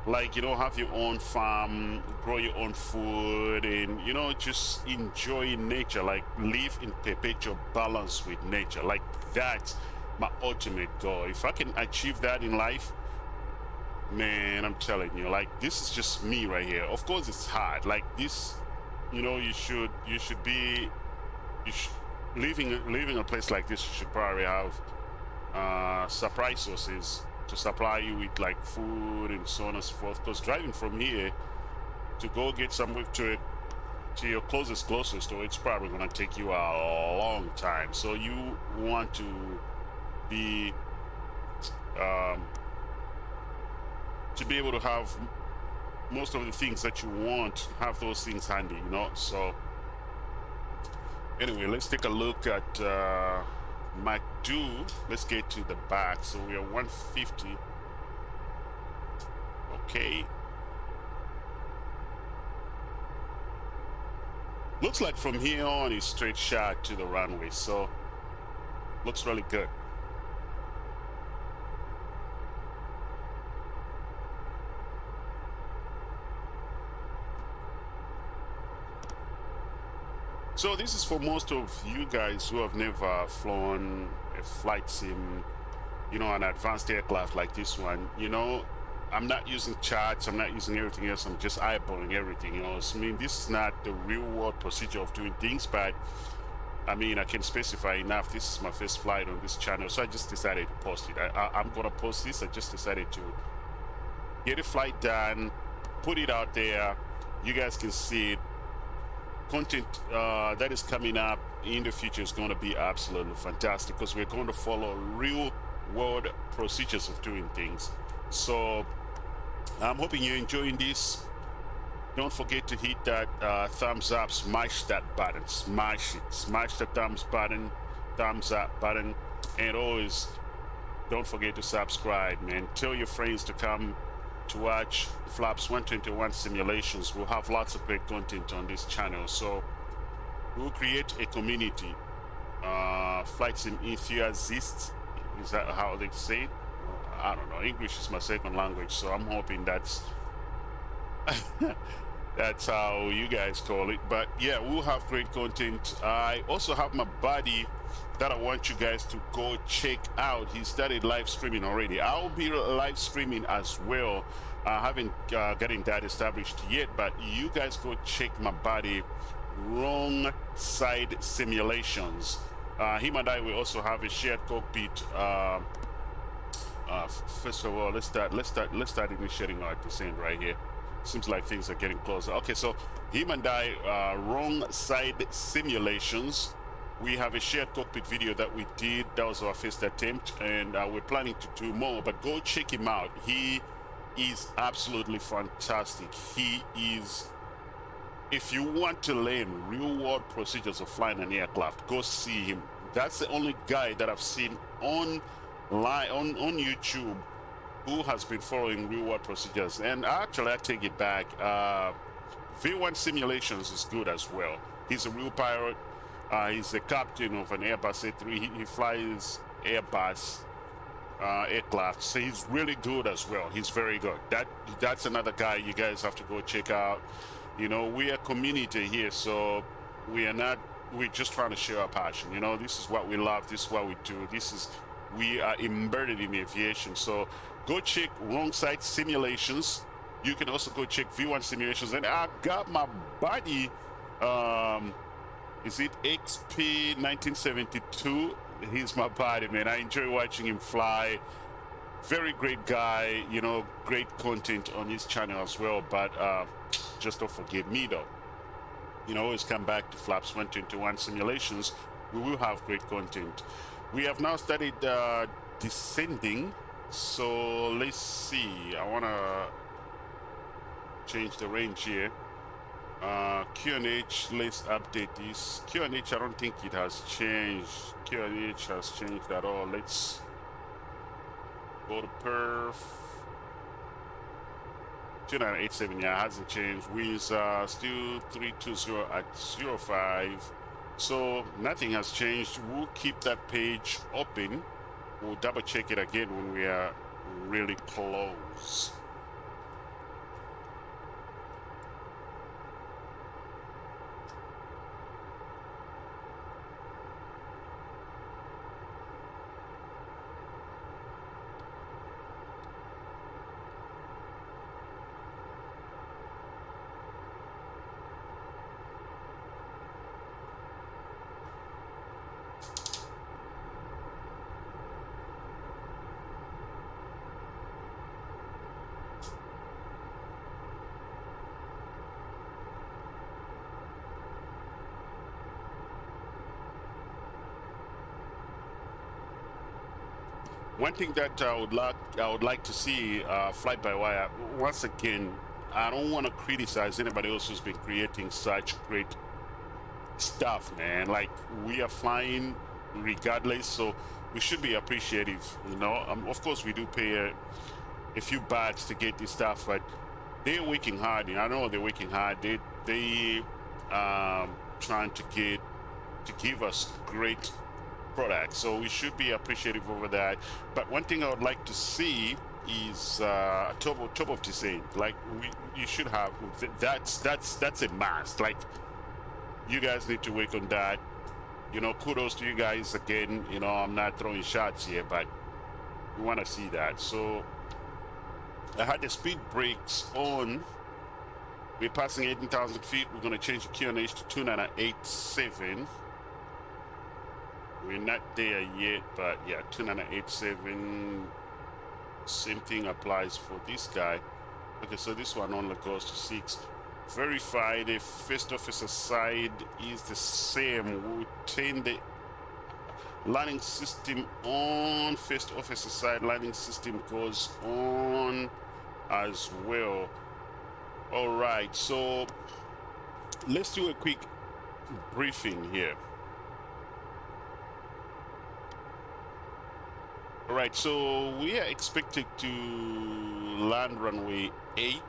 Like, you know, have your own farm, grow your own food, and, you know, just enjoy nature. Like, live in perpetual balance with nature. Like, that's my ultimate goal. If I can achieve that in life, man, I'm telling you, like, this is just me right here. Of course it's hard. Like, this, you know, you should be, living a place like this, you should probably have supply sources to supply you with like food and so on and so forth, because driving from here to go get somewhere to your closest grocery store, it's probably going to take you a long time. So you want to be able to have most of the things that you want, have those things handy, you know. So anyway, let's take a look at MacDo. Let's get to the back. So we are 150. Okay. Looks like from here on is straight shot to the runway. So looks really good. So this is for most of you guys who have never flown a flight sim, you know, an advanced aircraft like this one. You know, I'm not using charts, I'm not using everything else, I'm just eyeballing everything, you know. So, I mean, this is not the real world procedure of doing things, but I mean, I can specify enough. This is my first flight on this channel, so I just decided to post it. I'm gonna post this. I just decided to get a flight done, put it out there. You guys can see it. Content that is coming up in the future is going to be absolutely fantastic, because we're going to follow real world procedures of doing things. So I'm hoping you're enjoying this. Don't forget to hit that thumbs up, smash that button, smash it, smash the thumbs up button, and always don't forget to subscribe, man. Tell your friends to come to watch Flaps 121 simulations. We'll have lots of great content on this channel, so we'll create a community. Flight sim enthusiasts, is that how they say it? I don't know. English is my second language, so I'm hoping that's that's how you guys call it. But yeah, we'll have great content. I also have my buddy that I want you guys to go check out. He started live streaming already. I'll be live streaming as well. I haven't gotten that established yet, but you guys go check my buddy Wrong Side Simulations. Him and I will also have a shared cockpit. First of all, let's start initiating our descent right here. Seems like things are getting closer. Okay, so him and I, Wrong Side Simulations. We have a shared cockpit video that we did. That was our first attempt, and we're planning to do more, but go check him out. He is absolutely fantastic. He is, if you want to learn real world procedures of flying an aircraft, go see him. That's the only guy that I've seen online on YouTube who has been following real world procedures. And actually, I take it back. V1 Simulations is good as well. He's a real pilot. He's the captain of an Airbus A3. He flies Airbus aircraft, so he's really good as well. He's very good. That's another guy you guys have to go check out. You know, we are a community here, so we're just trying to share our passion. You know, this is what we love. This is what we do. We are embedded in aviation. So go check Wrong Side Simulations. You can also go check V1 Simulations. And I got my buddy, is it XP 1972? He's my buddy, man. I enjoy watching him fly. Very great guy, you know, great content on his channel as well. But just don't forget me, though. You know, always come back to Flaps 121 Simulations. We will have great content. We have now started descending. So let's see. I want to change the range here. QNH, let's update this. QNH, I don't think it has changed. QNH has changed at all. Let's go to perf. 2987, yeah, hasn't changed. Winds still 320 at 05. So nothing has changed. We'll keep that page open. We'll double check it again when we are really close. One thing that I would like to see Flybywire, once again, I don't want to criticize anybody else who's been creating such great stuff, man. Like, we are flying regardless, so we should be appreciative, you know. Of course, we do pay a few bahts to get this stuff, but they're working hard. You know, I know they're working hard. They trying to give us great products, so we should be appreciative over that. But one thing I would like to see is top of design. Like, you should have that's a must. Like, you guys need to work on that. You know, kudos to you guys again. You know, I'm not throwing shots here, but we want to see that. So I had the speed brakes on. We're passing 18,000 feet. We're going to change the QNH to 2987. We're not there yet, but yeah, 2987. Same thing applies for this guy. Okay, so this one only goes to 6. Verify the first officer side is the same. We'll turn the landing system on. First officer side landing system goes on as well. All right, so let's do a quick briefing here. All right, so we are expected to land runway 8,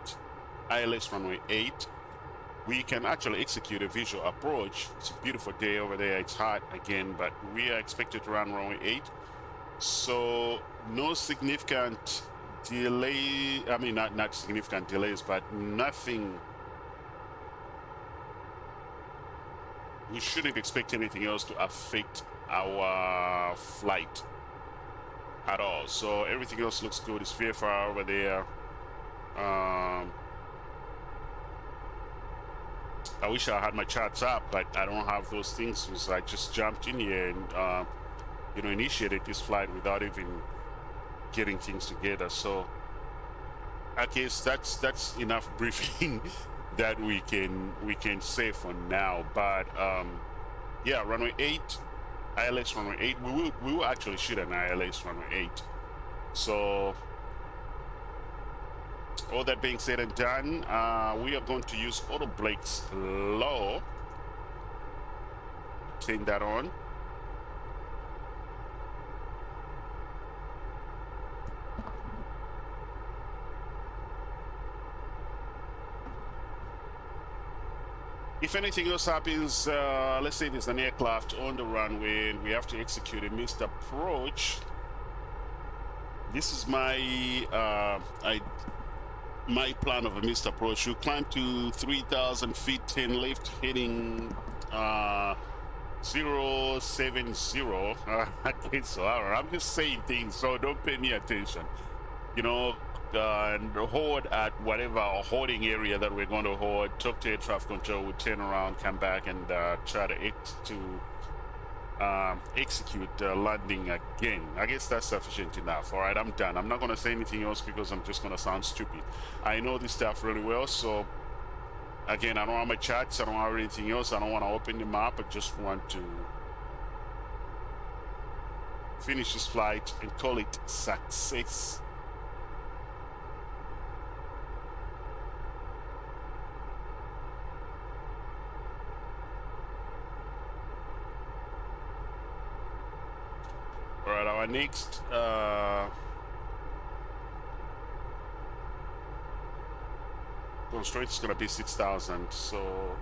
ILS runway 8. We can actually execute a visual approach. It's a beautiful day over there. It's hot again, but we are expected to run runway 8. So no significant delay. I mean, not significant delays, but nothing. We shouldn't expect anything else to affect our flight at all. So everything else looks good. It's VFR over there. I wish I had my charts up, but I don't have those things because I just jumped in here and you know, initiated this flight without even getting things together. So I guess that's enough briefing that we can say for now. But yeah, runway 8, ILS runway 8. We will actually shoot an ILS runway 8. So all that being said and done, we are going to use auto brakes low. Turn that on. If anything else happens, let's say there's an aircraft on the runway and we have to execute a missed approach. This is my my plan of a missed approach. You climb to 3,000 feet, 10 left, heading 070. Okay, so I'm just saying things, so don't pay me attention. You know, and hold at whatever holding area that we're going to hold. Talk to air traffic control. We'll turn around, come back, and try to execute landing again. I guess that's sufficient enough. All right, I'm done. I'm not going to say anything else because I'm just going to sound stupid. I know this stuff really well, so again, I don't have my charts. I don't have anything else. I don't want to open them up. I just want to finish this flight and call it success. All right, our next constraint is gonna be 6,000. So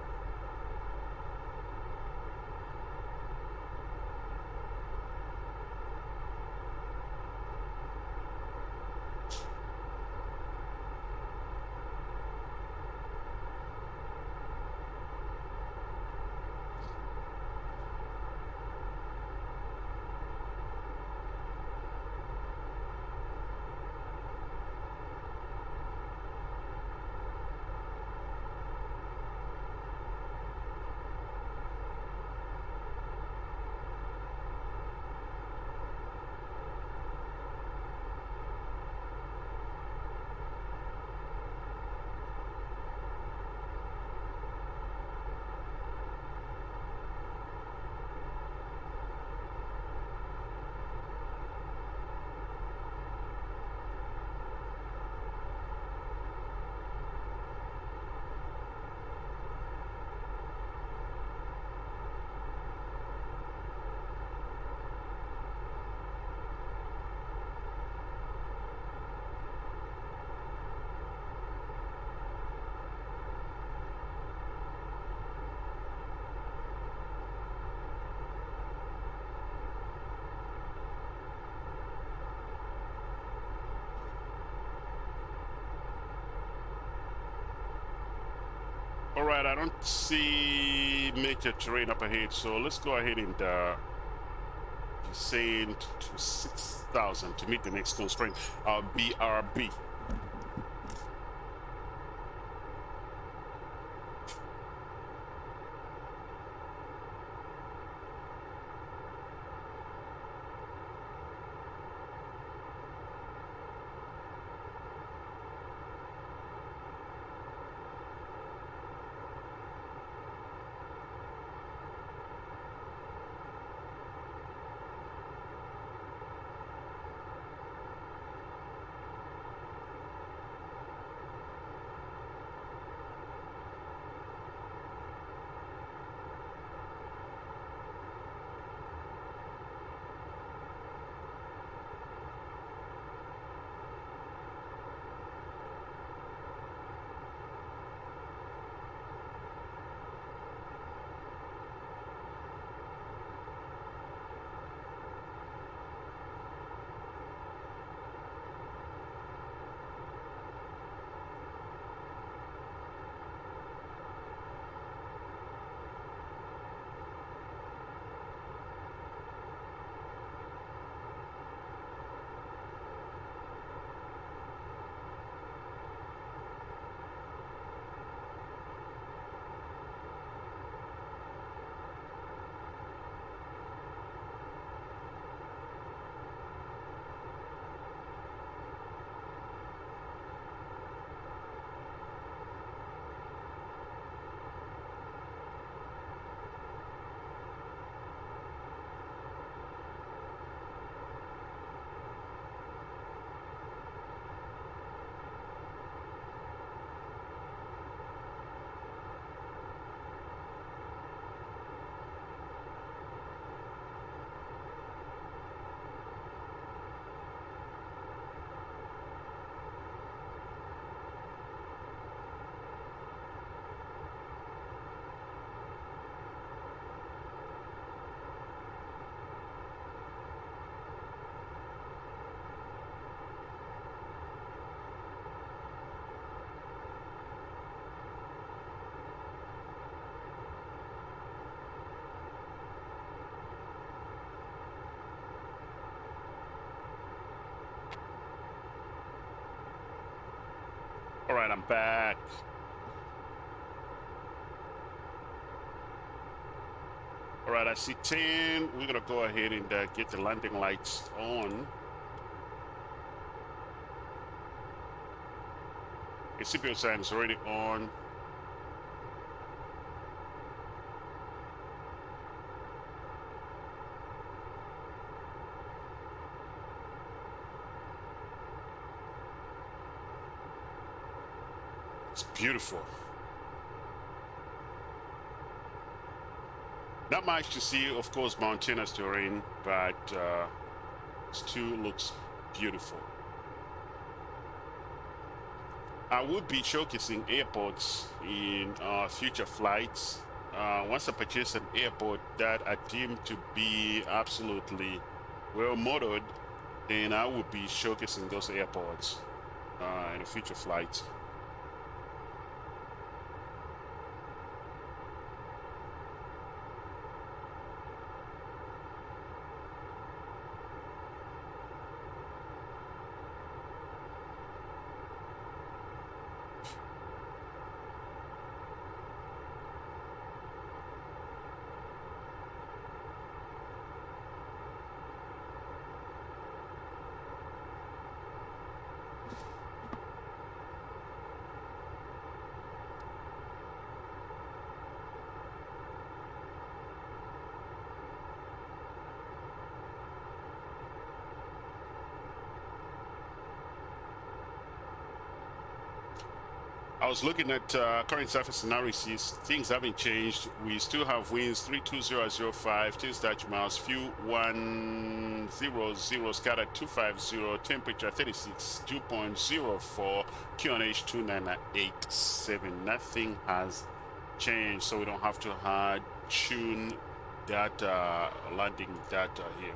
all right, I don't see major terrain up ahead, so let's go ahead and descend to 6,000 to meet the next constraint, BRB. All right, I'm back. All right, I see 10. We're gonna go ahead and get the landing lights on. The CPU sign is already on. It's beautiful. Not much to see, of course, mountainous terrain, but this too looks beautiful. I will be showcasing airports in future flights. Once I purchase an airport that I deem to be absolutely well motored, then I will be showcasing those airports in the future flights. I was looking at current surface analysis. Things haven't changed. We still have winds 32005, 10 statute miles, fuel 100, scattered 250, temperature 36, 2.04, QNH 2987. Nothing has changed, so we don't have to hard tune that landing data here.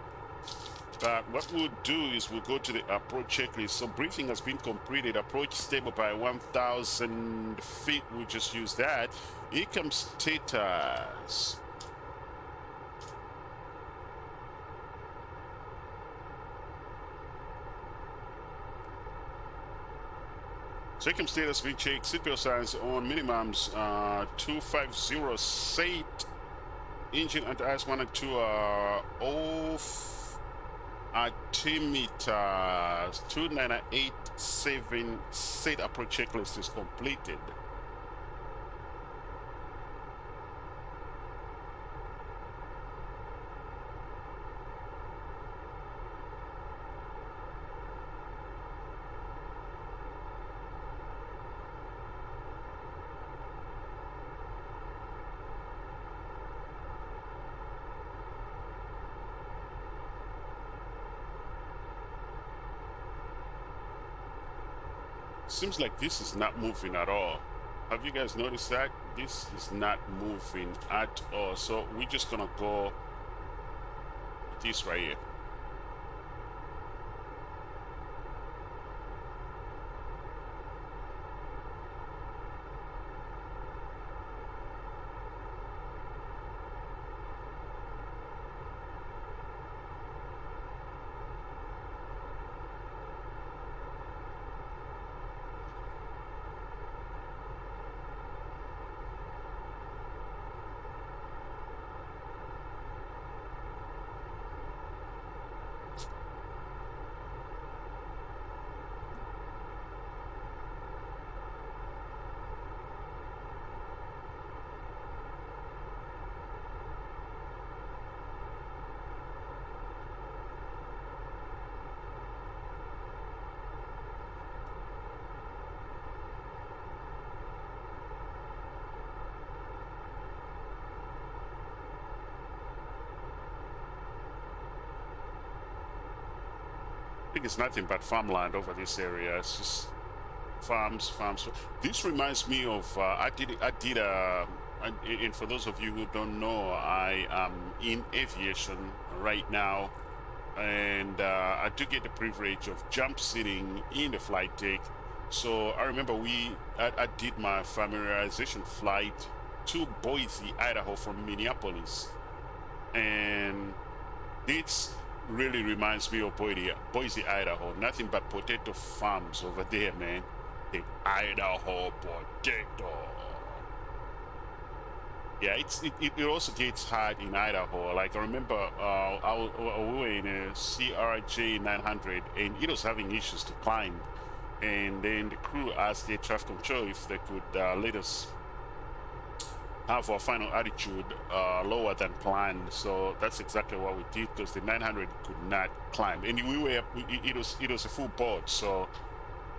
But what we'll do is we'll go to the approach checklist. So briefing has been completed. Approach stable by 1,000 feet. We'll just use that. Here comes status. Second status being checked. Seatbelt signs on minimums 250 set. Engine and ice 1 and 2 are off. Altimeter 2987 set approach checklist is completed. Seems like this is not moving at all. Have you guys noticed that? This is not moving at all. So we're just gonna go with this right here. I think it's nothing but farmland over this area. It's just farms. This reminds me of and for those of you who don't know, I am in aviation right now, and I do get the privilege of jump sitting in the flight deck. So I remember I did my familiarization flight to Boise, Idaho from Minneapolis, and it's really reminds me of Boise, Idaho. Nothing but potato farms over there, man. The Idaho potato. Yeah, it also gets hot in Idaho. Like I remember, we were in a CRJ 900, and it was having issues to climb. And then the crew asked the traffic control if they could let us have our final altitude lower than planned. So that's exactly what we did, because the 900 could not climb, and it was a full board. So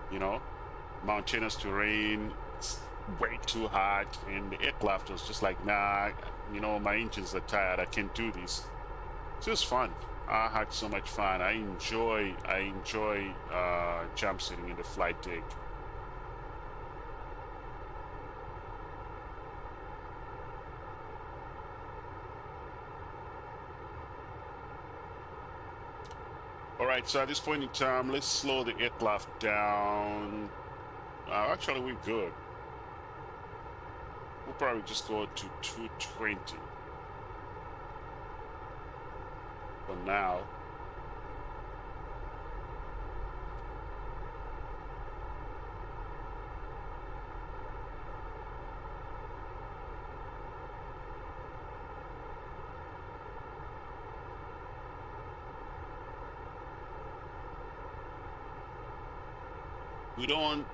you know, mountainous terrain, it's way too hot, and the aircraft was just like, nah, you know, my engines are tired, I can't do this. So it was fun. I had so much fun. I enjoy jump sitting in the flight deck. All right, so at this point in time, let's slow the aircraft down. Actually, we're good. We'll probably just go to 220 for now.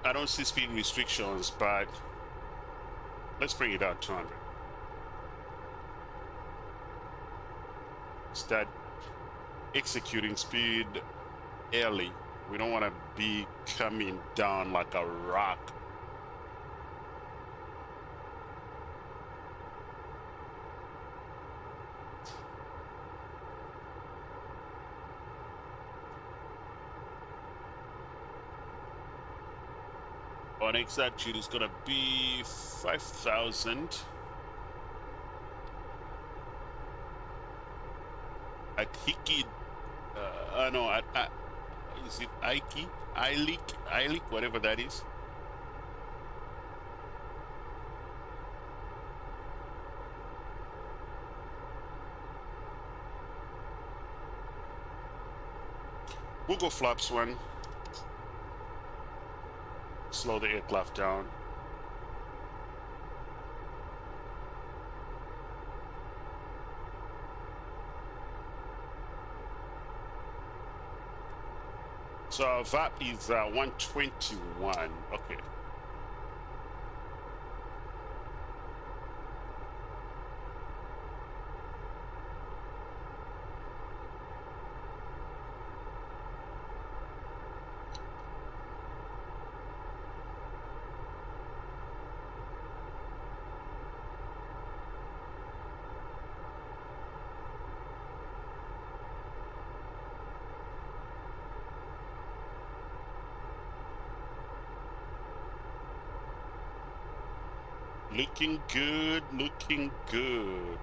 I don't see speed restrictions, but let's bring it out to 100. Start executing speed early. We don't want to be coming down like a rock. Our next altitude is gonna be 5,000. Hiki, no, is it Ike? Ilik, whatever that is. We'll go flaps one. Slow the aircraft down. So our VAP is 121. Okay. Looking good, looking good.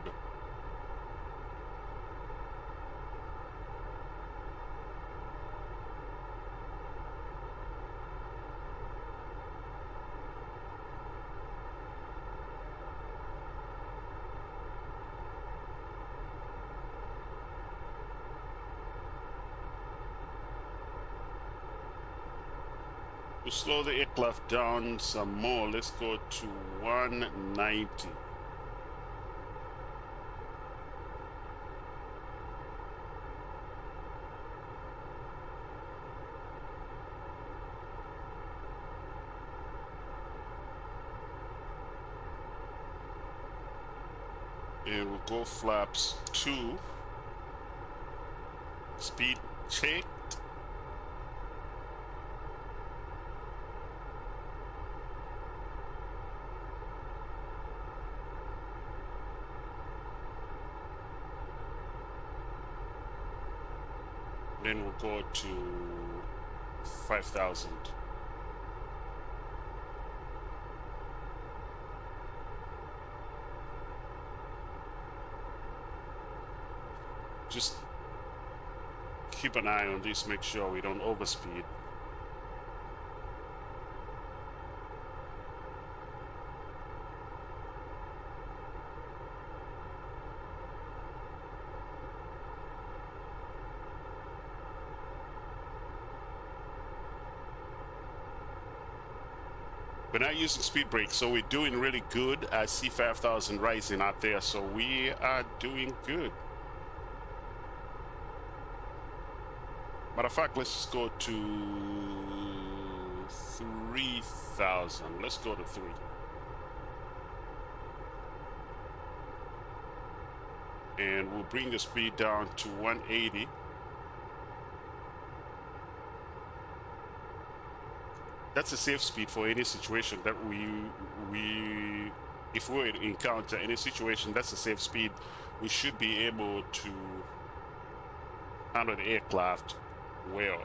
To slow the aircraft down some more, let's go to 190. And we'll go flaps 2. Speed check. Then we'll go to 5,000. Just keep an eye on this, make sure we don't overspeed. We're not using speed brakes, so we're doing really good. I see 5,000 rising out there, so we are doing good. Matter of fact, let's just go to 3,000. Let's go to 3. And we'll bring the speed down to 180. That's a safe speed for any situation that if we encounter any situation, that's a safe speed. We should be able to handle the aircraft well.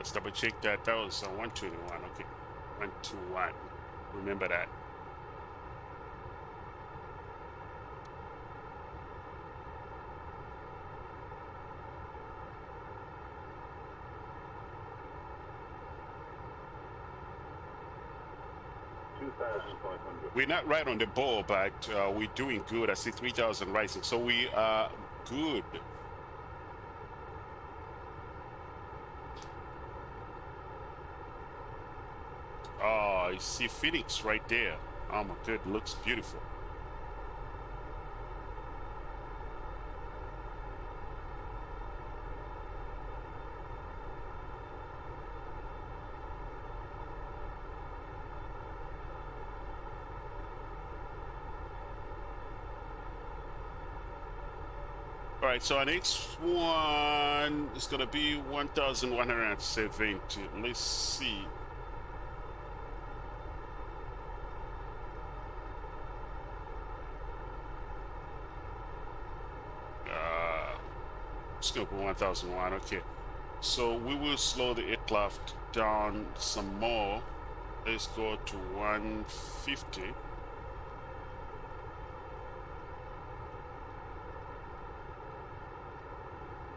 Let's double check that. That was 121. Okay, 121. Remember that. We're not right on the ball, but we're doing good. I see 3,000 rising, so we are good. Oh, you see Phoenix right there. Oh my god, looks beautiful. All right, so our next one is gonna be 1,170. Let's see. Let's go for 1,001. Okay, so we will slow the aircraft down some more. Let's go to 150.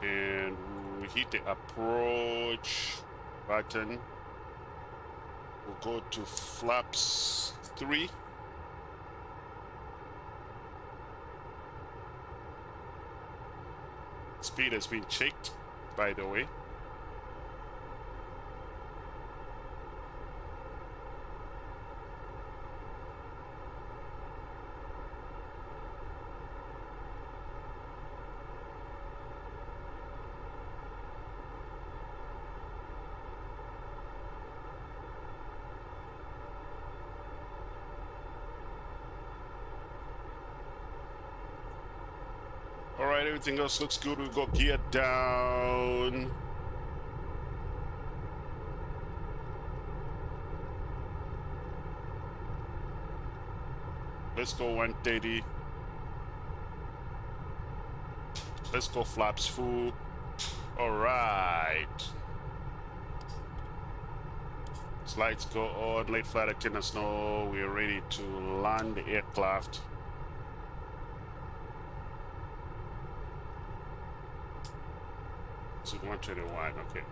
And we hit the approach button. We'll go to flaps 3. Speed has been checked, by the way. All right, everything else looks good. We'll go gear down. Let's go 130. Let's go flaps full. All right. Lights go on. Late flight attendants know we're ready to land the aircraft. So 121, okay.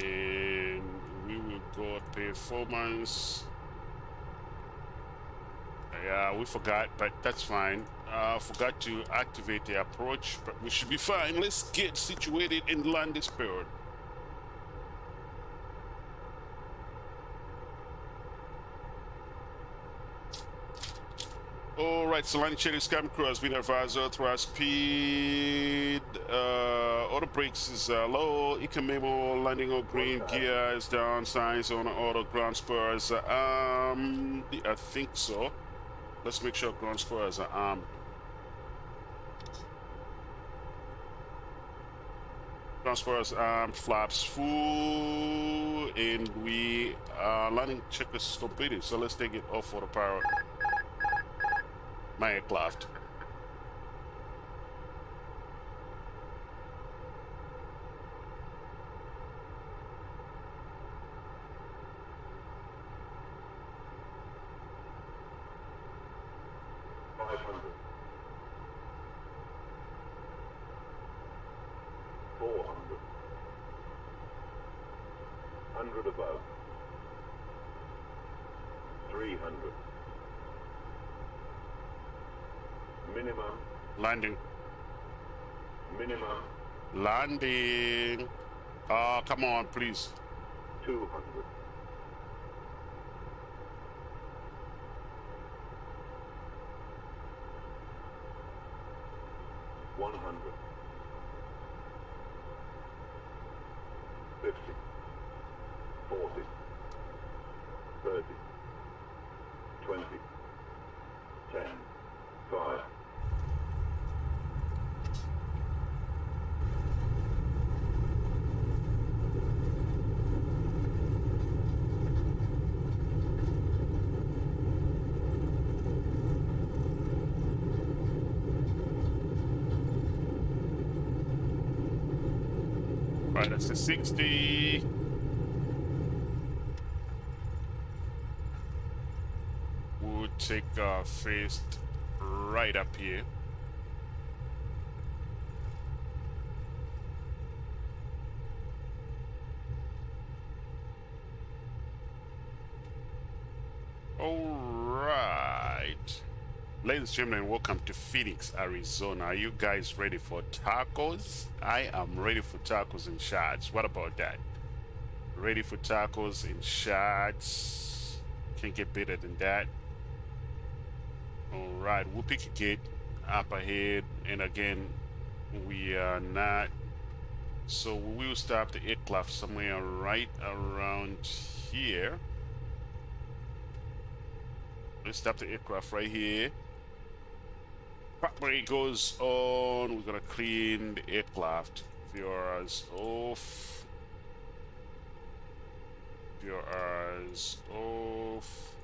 And we will go performance. Yeah, we forgot, but that's fine. Forgot to activate the approach, but we should be fine. Let's get situated and land this bird. All right, so landing check is cabin crew has been advised. Authorized speed. Auto brakes is low. Eco memo. Landing on green. Gear is down. Signs on auto. Ground spurs. I think so. Let's make sure ground spurs are armed. Ground spurs armed. Flaps full, and we landing checklist is completed. So let's take it off autopilot. My aircraft. Above. 300. Minimum. Landing. Minimum. Landing. Come on, please. 200. 100. 50. 40, 30, 20, 10, 5. Right, that's a 60. We'll take first right up here. All right. Ladies and gentlemen, welcome to Phoenix, Arizona. Are you guys ready for tacos? I am ready for tacos and shots. What about that? Ready for tacos and shots. Can't get better than that. All right, we'll pick a gate up ahead, and again, we are not. So we will stop the aircraft somewhere right around here. Let's stop the aircraft right here. Park brake goes on. We're gonna clean the aircraft. Viewers off. Viewers off.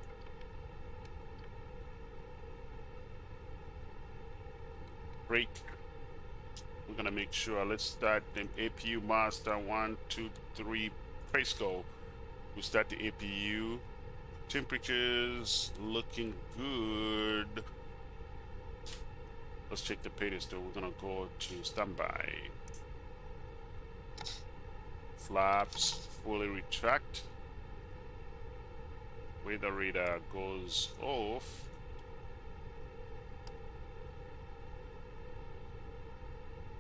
Brake. We're gonna make sure. Let's start the APU master. 1, 2, 3. Press go. We'll start the APU. Temperatures looking good. Let's check the pedestal. We're gonna go to standby. Flaps fully retract. Weather radar goes off.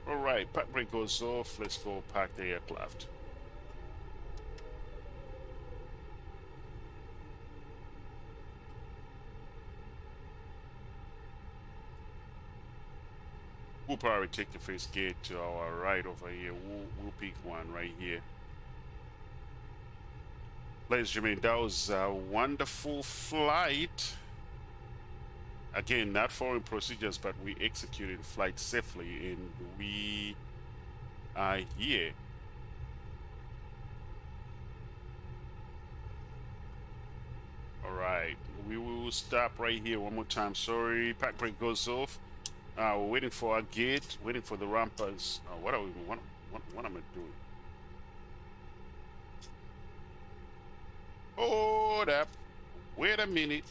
Alright, park brake goes off. Let's go park the aircraft. We'll probably take the first gate to our right over here. We'll pick one right here. Ladies and gentlemen, that was a wonderful flight. Again, not following procedures, but we executed flight safely, and we are here. All right, we will stop right here one more time. Sorry, park brake goes off. We're waiting for our gate, waiting for the rampers. What are we? What am I doing? Hold up. Wait a minute.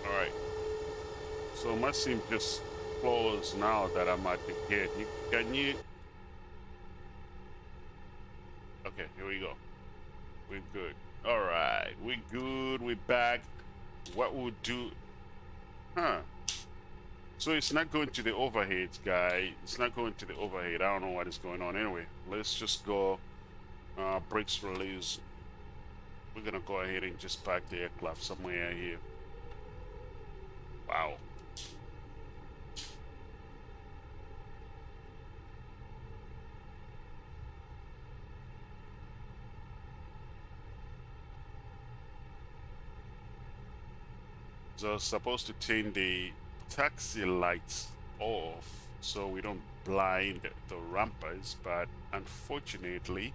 Alright. So my sim just closed now that I'm at the gate. Can you? Okay, here we go. We're good. Alright, we're good. We're back. What we'll do. Huh. So it's not going to the overheads, guy. It's not going to the overhead. I don't know what is going on. Anyway, let's just go. Brakes release. We're gonna go ahead and just park the aircraft somewhere here. Wow. So supposed to turn the taxi lights off so we don't blind the rampers, but unfortunately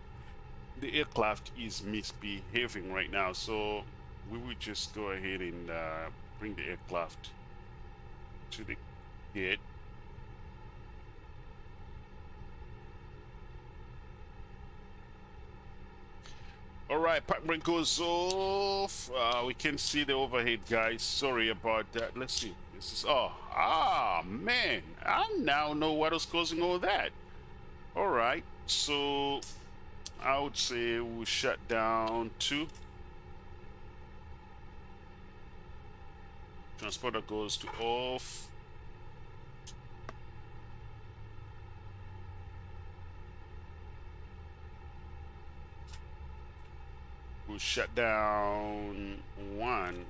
the aircraft is misbehaving right now, so we will just go ahead and bring the aircraft to the gate. Alright, park brake goes off. We can see the overhead, guys. Sorry about that. Let's see. This is man. I now know what was causing all that. Alright, so I would say we'll shut down 2. Transporter goes to off. We'll shut down 1.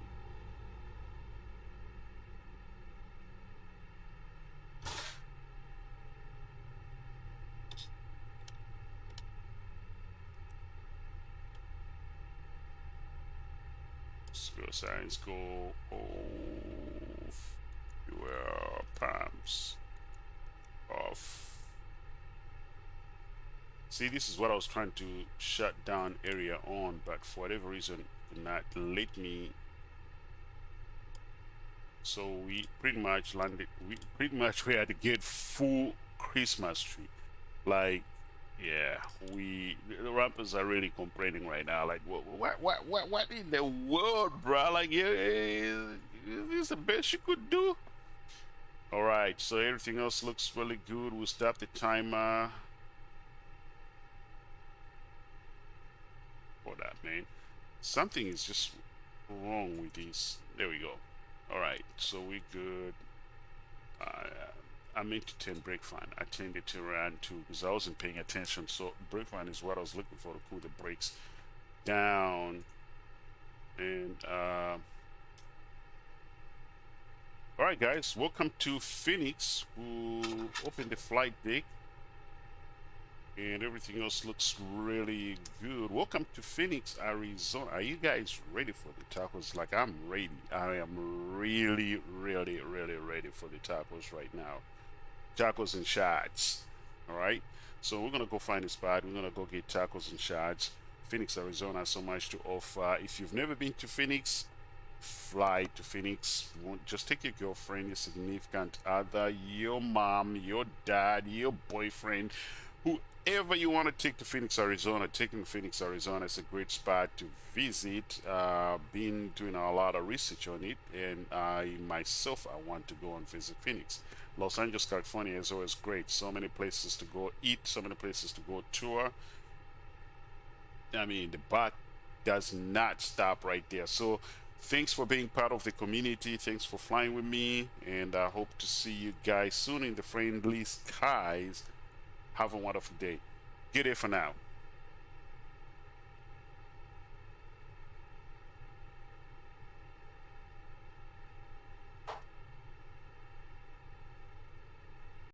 Spill signs go off. Fuel pumps off. See, this is what I was trying to shut down area on, but for whatever reason, did not let me So we pretty much landed. We had to get full Christmas tree. Like, yeah, the rappers are really complaining right now. Like, what in the world, bro? Like, yeah, is this the best you could do? All right, so everything else looks really good. We'll stop the timer for that, man. Something is just wrong with this. There we go. All right, so we good. I meant to turn brake fan. I turned it to around too because I wasn't paying attention. So brake fan is what I was looking for to pull the brakes down. And all right, guys, welcome to Phoenix. We'll open the flight deck, and everything else looks really good. Welcome to Phoenix, Arizona. Are you guys ready for the tacos? Like, I'm ready. I am really, really, really ready for the tacos right now. Tacos and shots. All right, so we're gonna go find a spot. We're gonna go get tacos and shots. Phoenix, Arizona has so much to offer. If you've never been to Phoenix, fly to Phoenix. Just take your girlfriend, your significant other, your mom, your dad, your boyfriend, whoever you want to take to Phoenix, Arizona. Taking Phoenix, Arizona is a great spot to visit. Been doing a lot of research on it, and I want to go and visit Phoenix. Los Angeles, California is always great. So many places to go eat, so many places to go tour. I mean, the buck does not stop right there. So thanks for being part of the community. Thanks for flying with me, and I hope to see you guys soon in the friendly skies. Have a wonderful day. Good day for now.